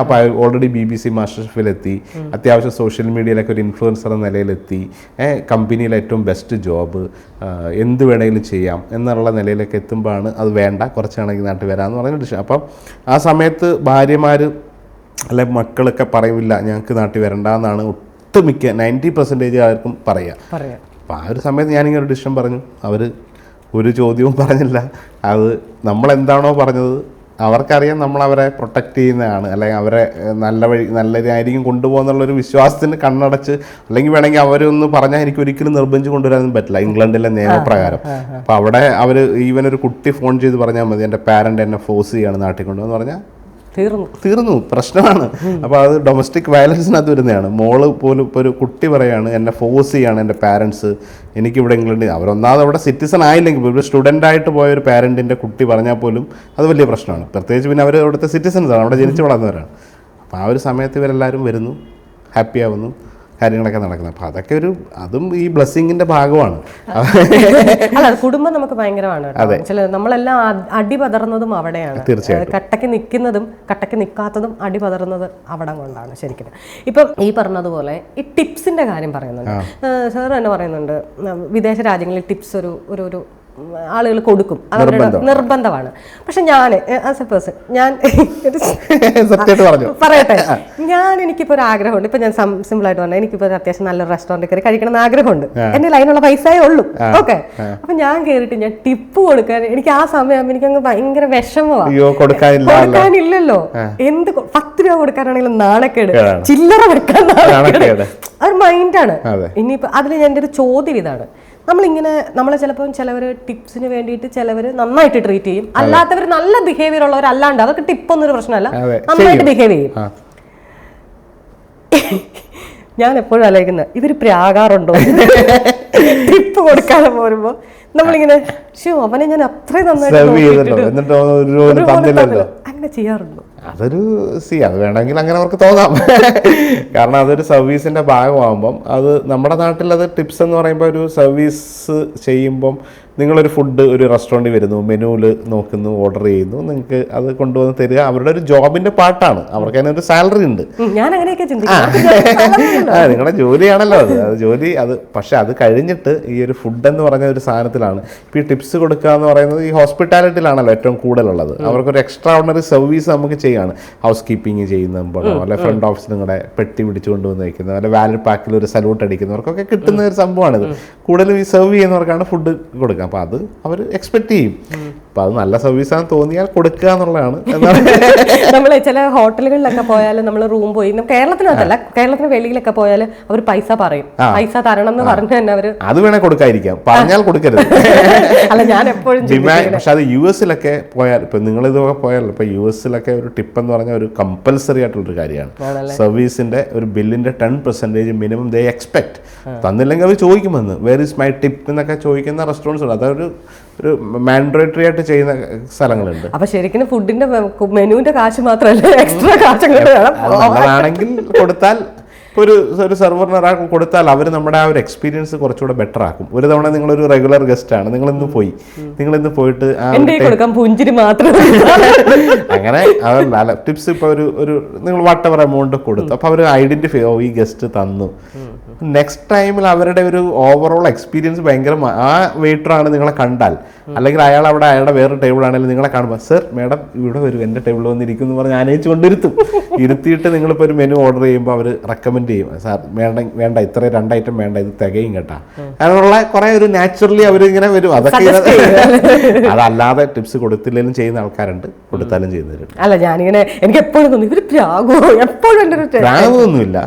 അപ്പോൾ ഓൾറെഡി BBC മാസ്റ്റർ ഷെഫിലെത്തി, അത്യാവശ്യം സോഷ്യൽ മീഡിയയിലൊക്കെ ഒരു ഇൻഫ്ലുവൻസർ എന്ന നിലയിലെത്തി, കമ്പനിയിലെ ഏറ്റവും ബെസ്റ്റ് ജോബ്, എന്ത് വേണമെങ്കിലും ചെയ്യാം എന്നുള്ള നിലയിലേക്ക് എത്തുമ്പോഴാണ് അത് വേണ്ട, കുറച്ചാണെങ്കിൽ നാട്ടിൽ വരാമെന്ന് പറഞ്ഞ ഡിസിഷൻ. അപ്പം ആ സമയത്ത് ഭാര്യമാർ അല്ലെ മക്കളൊക്കെ പറയില്ല ഞങ്ങൾക്ക് നാട്ടിൽ വരണ്ടെന്നാണ് ഒട്ടുമിക്ക 90% ആർക്കും പറയാം. അപ്പോൾ ആ ഒരു സമയത്ത് ഞാനിങ്ങനെ ഒരു ഡിസിഷൻ പറഞ്ഞു. അവർ ഒരു ചോദ്യവും പറഞ്ഞില്ല. അത് നമ്മളെന്താണോ പറഞ്ഞത് അവർക്കറിയാം നമ്മളവരെ പ്രൊട്ടക്റ്റ് ചെയ്യുന്നതാണ്, അല്ലെങ്കിൽ അവരെ നല്ലതായിരിക്കും കൊണ്ടുപോകുന്നുള്ളൊരു വിശ്വാസത്തിന് കണ്ണടച്ച്, അല്ലെങ്കിൽ വേണമെങ്കിൽ അവരൊന്ന് പറഞ്ഞാൽ എനിക്ക് ഒരിക്കലും നിർബന്ധിച്ച് കൊണ്ടുവരാനൊന്നും പറ്റില്ല ഇംഗ്ലണ്ടിലെ നിയമപ്രകാരം. അപ്പോൾ അവിടെ അവർ ഈവനൊരു കുട്ടി ഫോൺ ചെയ്ത് പറഞ്ഞാൽ മതി എൻ്റെ പാരൻ്റ് എന്നെ ഫോഴ്സ് ചെയ്യാണ് നാട്ടിൽ കൊണ്ടുവന്ന് പറഞ്ഞാൽ തീർന്നു, പ്രശ്നമാണ്. അപ്പോൾ അത് ഡൊമസ്റ്റിക് വയലൻസിനകത്ത് വരുന്നതാണ്. മോള് പോലും ഇപ്പോൾ ഒരു കുട്ടി പറയാണ് എന്നെ ഫോഴ്സ് ചെയ്യാണ് എൻ്റെ പാരൻസ് എനിക്കിവിടെ ഇംഗ്ലണ്ടിൽ. അവരൊന്നാമത് അവിടെ സിറ്റിസൺ ആയില്ലെങ്കിൽ, ഒരു സ്റ്റുഡൻ്റായിട്ട് പോയ ഒരു പാരൻറ്റിൻ്റെ കുട്ടി പറഞ്ഞാൽ പോലും അത് വലിയ പ്രശ്നമാണ്. പ്രത്യേകിച്ച് പിന്നെ അവർ അവിടുത്തെ സിറ്റിസൺസാണ്, അവിടെ ജനിച്ചു വളർന്നവരാണ്. അപ്പോൾ ആ ഒരു സമയത്ത് ഇവരെല്ലാവരും വരുന്നു, ഹാപ്പി ആവുന്നു, കാര്യങ്ങളൊക്കെ നടക്കുന്നത്. അപ്പോൾ അതൊക്കെ അതും ഈ ബ്ലെസ്സിങ്ങിന്റെ ഭാഗമാണ്. അല്ല, കുടുംബം നമുക്ക് ഭയങ്കരമാണ്. നമ്മളെല്ലാം അടി പതറുന്നതും അവിടെയാണ്. തീർച്ചയായും കട്ടക്ക് നിൽക്കുന്നതും കട്ടക്ക് നിൽക്കാത്തതും അടി പതറുന്നത് അവിടെ കൊണ്ടാണ് ശരിക്കും. ഇപ്പം ഈ പറഞ്ഞതുപോലെ ഈ ടിപ്സിന്റെ കാര്യം പറയുന്നുണ്ട് സാർ തന്നെ പറയുന്നുണ്ട്. വിദേശ രാജ്യങ്ങളിൽ ടിപ്സ് ഒരു ആളുകൾ കൊടുക്കും, അവരുടെ നിർബന്ധമാണ്. പക്ഷെ ഞാൻ ആസ് എ പേഴ്സൺ പറയട്ടെ, എനിക്കിപ്പോൾ ഒരു ആഗ്രഹമുണ്ട്. ഇപ്പൊ ഞാൻ സിമ്പിളായിട്ട് പറഞ്ഞാൽ എനിക്കിപ്പോൾ അത്യാവശ്യം നല്ലൊരു റെസ്റ്റോറൻറ്റ് കയറി കഴിക്കണം എന്ന് ആഗ്രഹമുണ്ട്. എന്റെ ലൈനുള്ള പൈസയേ ഉള്ളൂ. ഓക്കെ, അപ്പൊ ഞാൻ കയറിയിട്ട് ഞാൻ ടിപ്പ് കൊടുക്കാൻ എനിക്ക് ആ സമയം എനിക്കങ്ങ് ഭയങ്കര വിഷമമാണ്. കൊടുക്കാനില്ലല്ലോ. എന്ത് 10 രൂപ കൊടുക്കാനാണെങ്കിലും നാണക്കേട്, ചില്ലറ വെക്കാൻ നാണക്കേട്, അതൊരു മൈൻഡാണ്. ഇനിയിപ്പോ അതിൽ എൻ്റെ ഒരു ചോദ്യം ഇതാണ്, നമ്മളെ ചിലപ്പോൾ ചിലവർ ടിപ്സിന് വേണ്ടിയിട്ട് ചിലവർ നന്നായിട്ട് ട്രീറ്റ് ചെയ്യും, അല്ലാത്തവർ നല്ല ബിഹേവിയർ ഉള്ളവർ അല്ലാണ്ട് അതൊക്കെ ടിപ്പൊന്നും ഒരു പ്രശ്നമല്ല, നന്നായിട്ട് ബിഹേവ് ചെയ്യും. ഞാൻ എപ്പോഴും ആലോചിക്കുന്നത് ഇവര് പ്രാകാറുണ്ടോ ടിപ്പ് കൊടുക്കാതെ പോരുമ്പോ നമ്മളിങ്ങനെ അവനെ ഞാൻ അത്രയും നന്നായിട്ട് അങ്ങനെ ചെയ്യാറുണ്ടോ? അതൊരു അത് വേണമെങ്കിൽ അങ്ങനെ അവർക്ക് തോന്നാം. കാരണം അതൊരു സർവീസിന്റെ ഭാഗമാകുമ്പം അത് നമ്മുടെ നാട്ടിൽ അത് ടിപ്സ് എന്ന് പറയുമ്പോൾ ഒരു സർവീസ് ചെയ്യുമ്പം നിങ്ങളൊരു ഫുഡ് ഒരു റെസ്റ്റോറൻറ്റിൽ വരുന്നു, മെനുവിൽ നോക്കുന്നു, ഓർഡർ ചെയ്യുന്നു, നിങ്ങൾക്ക് അത് കൊണ്ടുവന്ന് തരിക അവരുടെ ഒരു ജോബിന്റെ പാർട്ടാണ്. അവർക്ക് അതിനൊരു സാലറി ഉണ്ട്. നിങ്ങളുടെ ജോലിയാണല്ലോ അത് ജോലി. പക്ഷെ അത് കഴിഞ്ഞിട്ട് ഈ ഒരു ഫുഡ് എന്ന് പറഞ്ഞ ഒരു സാധനത്തിലാണ് ഇപ്പോൾ ഈ ടിപ്സ് കൊടുക്കുക എന്ന് പറയുന്നത്. ഈ ഹോസ്പിറ്റാലിറ്റിയിലാണല്ലോ ഏറ്റവും കൂടുതലുള്ളത്. അവർക്കൊരു എക്സ്ട്രാ ഓർഡിനറി സർവീസ് നമുക്ക് ചെയ്യാണ്. ഹൗസ് കീപ്പിംഗ് ചെയ്യുമ്പോഴോ അല്ലെ ഫ്രണ്ട് ഓഫീസിൽ നിങ്ങളുടെ പെട്ടി പിടിച്ചു കൊണ്ടുവന്ന് വയ്ക്കുന്നത്, അല്ലെ വാലറ്റ് പാക്കിൽ ഒരു സല്യൂട്ട് അടിക്കുന്നവർക്കൊക്കെ കിട്ടുന്ന ഒരു സംഭവമാണിത്. കൂടുതലും ഈ സെർവ് ചെയ്യുന്നവർക്കാണ് ഫുഡ് കൊടുക്കുക. അപ്പോൾ അത് അവർ എക്സ്പെക്ട് ചെയ്യും. അപ്പോൾ അത് നല്ല സർവീസാണെന്ന് തോന്നിയാൽ കൊടുക്കുക എന്നുള്ളതാണ്. നമ്മൾ ചില ഹോട്ടലുകളിലൊക്കെ പോയാൽ നമ്മൾ റൂം പോയി, കേരളത്തിനകത്തല്ല കേരളത്തിന് വെളിയിലൊക്കെ പോയാൽ അവർ പൈസ പറയും, പൈസ തരണം എന്ന് പറഞ്ഞു തന്നെ അവർ അത് വേണേൽ കൊടുക്കാതിരിക്കാം, പറഞ്ഞാൽ കൊടുക്കരുത്. അല്ല, ഞാൻ എപ്പോഴും പക്ഷെ അത് US പോയാൽ, ഇപ്പം നിങ്ങളിതൊക്കെ പോയാൽ ഇപ്പോൾ US ഒരു ടിപ്പ് എന്ന് പറഞ്ഞാൽ ഒരു കമ്പൽസറി ആയിട്ടുള്ളൊരു കാര്യമാണ്. സർവീസിന്റെ ഒരു ബില്ലിന്റെ 10% മിനിമം ദേ എക്സ്പെക്ട്. തന്നില്ലെങ്കിൽ അവർ ചോദിക്കുമെന്ന് വേർ ഇസ് മൈ ടിപ്പ് എന്നൊക്കെ ചോദിക്കുന്ന റെസ്റ്റോറൻറ്റ്സ് ഉണ്ട്. അതൊരു മാൻഡേറ്ററി ആയിട്ട് ചെയ്യുന്ന സ്ഥലങ്ങളുണ്ട്. അപ്പൊ ശരിക്കും ഫുഡിന്റെ മെനുവിന്റെ കാശ് മാത്രമല്ല എക്സ്ട്രാ കാശ് ആണെങ്കിൽ കൊടുത്താൽ ഒരു സെർവറിന് ഒരാൾക്ക് കൊടുത്താൽ അവർ നമ്മുടെ ആ ഒരു എക്സ്പീരിയൻസ് കുറച്ചുകൂടെ ബെറ്റർ ആക്കും. ഒരു തവണ നിങ്ങളൊരു റെഗുലർ ഗസ്റ്റ് ആണ്, നിങ്ങളിന്ന് പോയിട്ട് പുഞ്ചിരി മാത്രം അങ്ങനെ അതല്ല ടിപ്സ് ഇപ്പോൾ ഒരു നിങ്ങൾ വാട്ട് എവർ എമൗണ്ട് കൊടുത്തു, അപ്പോൾ അവർ ഐഡന്റിഫൈ ഈ ഗസ്റ്റ് തന്നു. നെക്സ്റ്റ് ടൈമിൽ അവരുടെ ഒരു ഓവറോൾ എക്സ്പീരിയൻസ് ഭയങ്കര ആ വെയിറ്ററാണ് നിങ്ങളെ കണ്ടാൽ, അല്ലെങ്കിൽ അയാളുടെ വേറെ ടേബിൾ ആണെങ്കിലും നിങ്ങളെ കാണുമ്പോൾ സർ മാഡം ഇവിടെ വരും എൻ്റെ ടേബിളിൽ വന്നിരിക്കും എന്ന് പറഞ്ഞ് ആനയിച്ച് കൊണ്ടിരുത്തും. ഇരുത്തിയിട്ട് നിങ്ങളിപ്പോൾ ഒരു മെനു ഓർഡർ ചെയ്യുമ്പോൾ അവർ റെക്കമെൻഡ് ചെയ്യും, സാർ വേണ്ട ഇത്ര 2 ഐറ്റം വേണ്ട, ഇത് തികയും കേട്ടാ. അങ്ങനെയുള്ള കുറെ ഒരു നാച്ചുറലി അവരിങ്ങനെ വരും. അതൊക്കെ അതല്ലാതെ ടിപ്സ് കൊടുത്തില്ലെങ്കിലും ചെയ്യുന്ന ആൾക്കാരുണ്ട്, കൊടുത്താലും ചെയ്യുന്നവരുണ്ട്. അല്ല ഞാനിങ്ങനെ എനിക്ക് എപ്പോഴും തോന്നി ഇവര് പ്രാഗോ, എപ്പോഴും പ്രാഗൊന്നുമില്ല,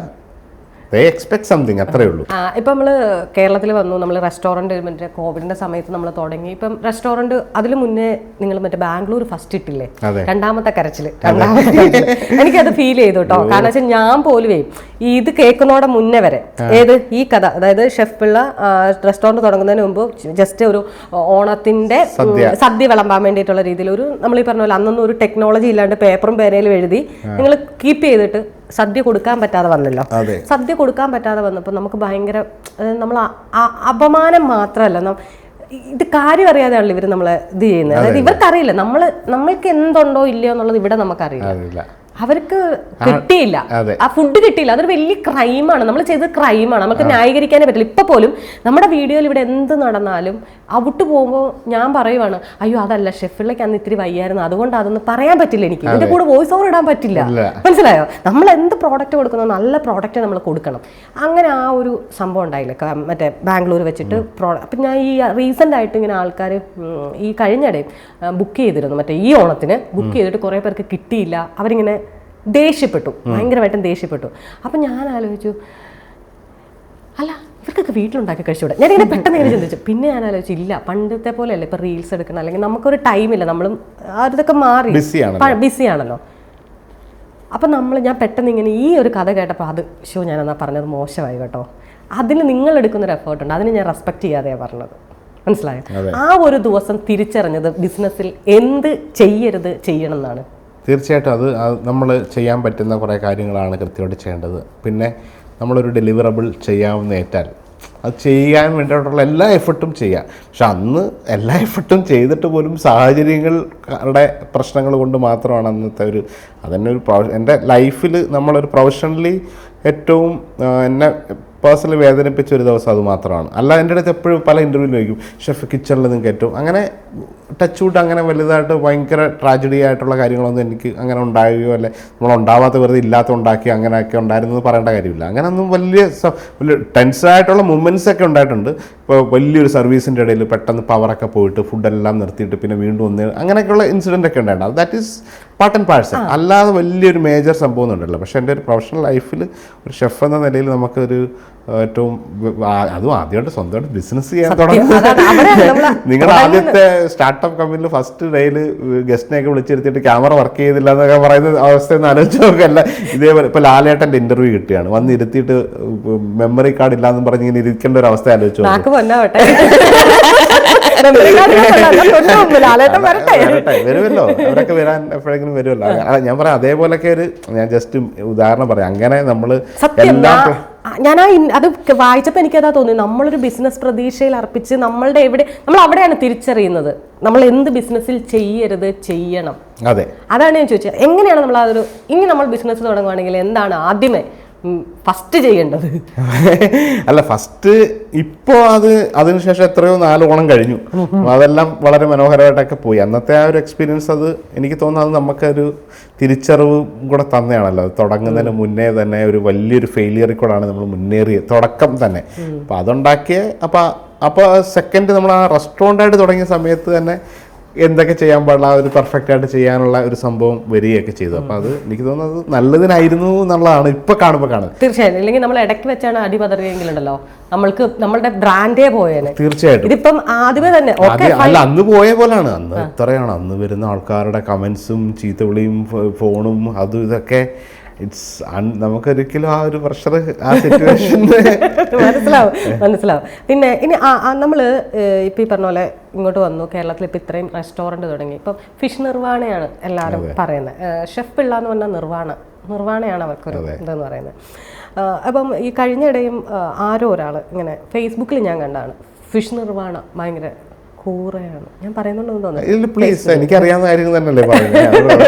they expect something, അത്രേ ഉള്ളൂ. ഇപ്പം നമ്മൾ കേരളത്തിൽ വന്നു, നമ്മൾ റെസ്റ്റോറൻറ്റ് മറ്റേ കോവിഡിന്റെ സമയത്ത് നമ്മൾ തുടങ്ങി. ഇപ്പം റെസ്റ്റോറൻറ്റ് അതിന് മുന്നേ നിങ്ങൾ മറ്റേ ബാംഗ്ലൂർ ഫസ്റ്റ് ഇട്ടില്ലേ, രണ്ടാമത്തെ കരച്ചില് എനിക്കത് ഫീൽ ചെയ്തു കേട്ടോ. കാരണം വെച്ചാൽ ഞാൻ പോലുവേ ഇത് കേൾക്കുന്നതോടെ മുന്നേ വരെ ഈ കഥ, അതായത് ഷെഫ് പിള്ള റെസ്റ്റോറൻറ്റ് തുടങ്ങുന്നതിന് മുമ്പ് ജസ്റ്റ് ഒരു ഓണത്തിന്റെ സദ്യ വിളമ്പാൻ വേണ്ടിയിട്ടുള്ള രീതിയിൽ ഒരു നമ്മൾ ഈ പറഞ്ഞ പോലെ അന്നൊന്നും ഒരു ടെക്നോളജി ഇല്ലാണ്ട് പേപ്പറും പേനയിലും എഴുതി നിങ്ങൾ കീപ്പ് ചെയ്തിട്ട് സദ്യ കൊടുക്കാൻ പറ്റാതെ വന്നല്ലോ. സദ്യ കൊടുക്കാൻ പറ്റാതെ വന്നപ്പോൾ നമുക്ക് ഭയങ്കര നമ്മൾ അപമാനം മാത്രമല്ല, ഇത് കാര്യം അറിയാതെയാണല്ലോ ഇവർ നമ്മളെ ഇത് ചെയ്യുന്നത്. അതായത് ഇവർക്കറിയില്ല നമ്മൾക്ക് എന്തുണ്ടോ ഇല്ലയോ എന്നുള്ളത് ഇവിടെ നമുക്കറിയില്ല. അവർക്ക് കിട്ടിയില്ല, ആ ഫുഡ് കിട്ടിയില്ല, അതൊരു വലിയ ക്രൈമാണ്, നമ്മൾ ചെയ്തത് ക്രൈമാണ്, നമുക്ക് ന്യായീകരിക്കാനേ പറ്റില്ല. ഇപ്പൊ പോലും നമ്മുടെ വീഡിയോയിൽ ഇവിടെ എന്ത് നടന്നാലും ഔട്ട് പോകുമ്പോൾ ഞാൻ പറയുവാണ്, അയ്യോ അതല്ല ഷെഫിലേക്ക് അന്ന് ഇത്തിരി വയ്യായിരുന്നു, അതുകൊണ്ട് അതൊന്നും പറയാൻ പറ്റില്ല, എനിക്ക് ഇതിന്റെ കൂടെ വോയിസ് ഓവർ ഇടാൻ പറ്റില്ല. മനസ്സിലായോ? നമ്മൾ എന്ത് പ്രോഡക്റ്റ് കൊടുക്കുന്നോ നല്ല പ്രോഡക്റ്റ് നമ്മൾ കൊടുക്കണം. അങ്ങനെ ആ ഒരു സംഭവം ഉണ്ടായില്ല മറ്റേ ബാംഗ്ലൂർ വെച്ചിട്ട് അപ്പം ഞാൻ ഈ റീസെന്റ് ആയിട്ട് ഇങ്ങനെ ആൾക്കാർ ഈ കഴിഞ്ഞിടെ ബുക്ക് ചെയ്തിരുന്നു, മറ്റേ ഈ ഓണത്തിന് ബുക്ക് ചെയ്തിട്ട് കുറെ പേർക്ക് കിട്ടിയില്ല. അവരിങ്ങനെ ദേഷ്യപ്പെട്ടു, ഭയങ്കരമായിട്ടും ദേഷ്യപ്പെട്ടു. അപ്പം ഞാൻ ആലോചിച്ചു, അല്ല ഇവർക്കൊക്കെ വീട്ടിലുണ്ടാക്കി കഴിച്ചുകൂടെ? ഞാനിങ്ങനെ പെട്ടെന്ന് ഇങ്ങനെ ചിന്തിച്ചു. പിന്നെ ഞാൻ ആലോചിച്ചു, ഇല്ല പണ്ടത്തെ പോലെയല്ല ഇപ്പം റീൽസ് എടുക്കണം, അല്ലെങ്കിൽ നമുക്കൊരു ടൈമില്ല, നമ്മളും അതൊക്കെ മാറി ബിസിയാണല്ലോ. അപ്പം ഞാൻ പെട്ടെന്ന് ഇങ്ങനെ ഈ ഒരു കഥ കേട്ടപ്പോൾ അത് ഞാനെന്നാ പറഞ്ഞത് മോശമായി കേട്ടോ. അതിന് നിങ്ങൾ എടുക്കുന്നൊരു എഫേർട്ട് ഉണ്ട്, അതിന് ഞാൻ റെസ്പെക്ട് ചെയ്യാതെയാണ് പറഞ്ഞത്. മനസ്സിലായോ? ആ ഒരു ദിവസം തിരിച്ചറിഞ്ഞത് ബിസിനസ്സിൽ എന്ത് ചെയ്യരുത് ചെയ്യണം എന്നാണ്. തീർച്ചയായിട്ടും അത് നമ്മൾ ചെയ്യാൻ പറ്റുന്ന കുറേ കാര്യങ്ങളാണ് കൃത്യമായിട്ട് ചെയ്യേണ്ടത്. പിന്നെ നമ്മളൊരു ഡെലിവറബിൾ ചെയ്യാവുന്ന ഏറ്റാൽ അത് ചെയ്യാൻ വേണ്ടിയിട്ടുള്ള എല്ലാ എഫർട്ടും ചെയ്യാം. പക്ഷെ അന്ന് എല്ലാ എഫർട്ടും ചെയ്തിട്ട് പോലും സാഹചര്യങ്ങളുടെ പ്രശ്നങ്ങൾ കൊണ്ട് മാത്രമാണ് അന്നത്തെ അതന്നെ എൻ്റെ ലൈഫിൽ നമ്മളൊരു പ്രൊഫഷണലി ഏറ്റവും എന്നെ പേഴ്സണലി വേദനിപ്പിച്ച ഒരു ദിവസം അത് മാത്രമാണ്. അല്ല എൻ്റെ അടുത്ത് എപ്പോഴും പല ഇൻ്റർവ്യൂവിലും ചോദിക്കും, ഷെഫ് കിച്ചണിൽ നിങ്ങൾക്ക് ഏറ്റവും അങ്ങനെ ടച്ച് വുഡ് അങ്ങനെ വലുതായിട്ട് ഭയങ്കര ട്രാജഡി ആയിട്ടുള്ള കാര്യങ്ങളൊന്നും എനിക്ക് അങ്ങനെ ഉണ്ടാവുകയോ അല്ലെ നമ്മളുണ്ടാവാത്ത വെറുതെ ഇല്ലാത്ത ഉണ്ടാക്കി അങ്ങനെയൊക്കെ ഉണ്ടായിരുന്നെന്ന് പറയേണ്ട കാര്യമില്ല. അങ്ങനെയൊന്നും വലിയ ടെൻസായിട്ടുള്ള മൂമെൻറ്റ്സ് ഒക്കെ ഉണ്ടായിട്ടുണ്ട്. ഇപ്പോൾ വലിയൊരു സർവീസിൻ്റെ ഇടയിൽ പെട്ടെന്ന് പവറൊക്കെ പോയിട്ട് ഫുഡെല്ലാം നിർത്തിയിട്ട് പിന്നെ വീണ്ടും അങ്ങനെയൊക്കെയുള്ള ഇൻസിഡൻ്റ് ഒക്കെ ഉണ്ടായിട്ടുണ്ട്. That is part and Parson. അല്ലാതെ വലിയൊരു മേജർ സംഭവം ഉണ്ടല്ലോ. പക്ഷേ എൻ്റെ ഒരു പ്രൊഫഷണൽ ലൈഫിൽ ഒരു ഷെഫ് എന്ന നിലയിൽ നമുക്കൊരു ഏറ്റവും അതും ആദ്യമായിട്ട് സ്വന്തമായിട്ട് ബിസിനസ് ചെയ്യാൻ തുടങ്ങുന്നത് നിങ്ങളുടെ ആദ്യത്തെ സ്റ്റാർട്ടപ്പ് കമ്പനിയിൽ ഫസ്റ്റ് ഡേയിൽ ഗസ്റ്റിനെയൊക്കെ വിളിച്ചിരുത്തിയിട്ട് ക്യാമറ വർക്ക് ചെയ്തില്ല എന്നൊക്കെ പറയുന്ന അവസ്ഥയൊന്നും ആലോചിച്ച് നോക്കല്ല. ഇതേപോലെ ഇപ്പോൾ ലാലേട്ടൻ്റെ ഇൻ്റർവ്യൂ കിട്ടുകയാണ്, വന്ന് ഇരുത്തിയിട്ട് മെമ്മറി കാർഡ് ഇല്ലാന്നും പറഞ്ഞ് ഇങ്ങനെ ഇരിക്കേണ്ട ഒരു അവസ്ഥ ആലോചിച്ചു. വരുമല്ലോ, അവരൊക്കെ വരാൻ എപ്പോഴെങ്കിലും വരുമല്ലോ. ഞാൻ പറയാം അതേപോലൊക്കെ ഞാൻ ജസ്റ്റ് ഉദാഹരണം പറയാം. അങ്ങനെ നമ്മൾ എല്ലാം ഞാൻ അത് വായിച്ചപ്പോൾ എനിക്കതാ തോന്നി, നമ്മളൊരു ബിസിനസ് പ്രതീക്ഷയിൽ അർപ്പിച്ച് നമ്മൾ അവിടെയാണ് തിരിച്ചറിയുന്നത് നമ്മൾ എന്ത് ബിസിനസ്സിൽ ചെയ്യരുത് ചെയ്യണം. അതെ, അതാണ് ഞാൻ ചോദിച്ചത്. എങ്ങനെയാണ് നമ്മൾ ഇനി നമ്മൾ ബിസിനസ് തുടങ്ങുകയാണെങ്കിൽ എന്താണ് ആദ്യമേ ഫസ്റ്റ് ചെയ്യേണ്ടത്? അല്ല ഫസ്റ്റ് ഇപ്പോൾ അതിനുശേഷം എത്രയോ 4 ഓണം കഴിഞ്ഞു, അതെല്ലാം വളരെ മനോഹരമായിട്ടൊക്കെ പോയി. അന്നത്തെ ആ ഒരു എക്സ്പീരിയൻസ് അത് എനിക്ക് തോന്നുന്നത് നമുക്കൊരു തിരിച്ചറിവ് കൂടെ തന്നെയാണല്ലോ. തുടങ്ങുന്നതിന് മുന്നേ തന്നെ ഒരു വലിയൊരു ഫെയിലിയറിൽ കൂടെയാണ് നമ്മൾ മുന്നേറിയത് തുടക്കം തന്നെ. അപ്പം അതുണ്ടാക്കിയ അപ്പോൾ സെക്കൻഡ് നമ്മൾ ആ റെസ്റ്റോറൻ്റായിട്ട് തുടങ്ങിയ സമയത്ത് തന്നെ എന്തൊക്കെ ചെയ്യാൻ പാടില്ല ഒരു പെർഫെക്റ്റ് ആയിട്ട് ചെയ്യാനുള്ള ഒരു സംഭവം വരികയൊക്കെ ചെയ്തു. അപ്പോൾ അത് എനിക്ക് തോന്നുന്നത് നല്ലതിനായിരുന്നു എന്നുള്ളതാണ് ഇപ്പൊ കാണുന്നത്. തീർച്ചയായും. അല്ലെങ്കിൽ നമ്മൾ ഇടയ്ക്ക് വെച്ചാണ് അടിപതറിയെങ്കിലുണ്ടല്ലോ നമ്മളുടെ ബ്രാൻഡേ പോയേനെ. തീർച്ചയായിട്ടും. ഇതിപ്പം ആദ്യമേ തന്നെ അല്ല അന്ന് പോയ പോലാണ്. അന്ന് എത്രയാണ് അന്ന് വരുന്ന ആൾക്കാരുടെ കമന്റ്സും ചീത്തവിളിയും ഫോണും അതും ഇതൊക്കെ നമുക്കൊരിക്കലും ആ ഒരു പ്രഷർ ആ സിറ്റുവേഷൻ മനസ്സിലാവും. പിന്നെ ഇനി നമ്മള് ഇപ്പൊ ഈ പറഞ്ഞ പോലെ ഇങ്ങോട്ട് വന്നു, കേരളത്തിൽ ഇപ്പൊ ഇത്രയും റെസ്റ്റോറന്റ് തുടങ്ങി. ഇപ്പം ഫിഷ് നിർവാണയാണ് എല്ലാവരും പറയുന്നത്. ഷെഫ് പിള്ള എന്ന് പറഞ്ഞാൽ നിർവാണയാണ് അവർക്കൊരു ഇതെന്ന് പറയുന്നത്. അപ്പം ഈ കഴിഞ്ഞിടെയും ആരോ ഒരാൾ ഇങ്ങനെ ഫേസ്ബുക്കിൽ ഞാൻ കണ്ടാണ് ഫിഷ് നിർവ്വാണ ഭയങ്കര കൂറയാണ്. ഞാൻ പറയുന്നുണ്ടെന്ന് തോന്നുന്നു. പ്ലീസ്, എനിക്കറിയാവുന്ന കാര്യങ്ങൾ തന്നെയല്ലേ പറയുന്നത്.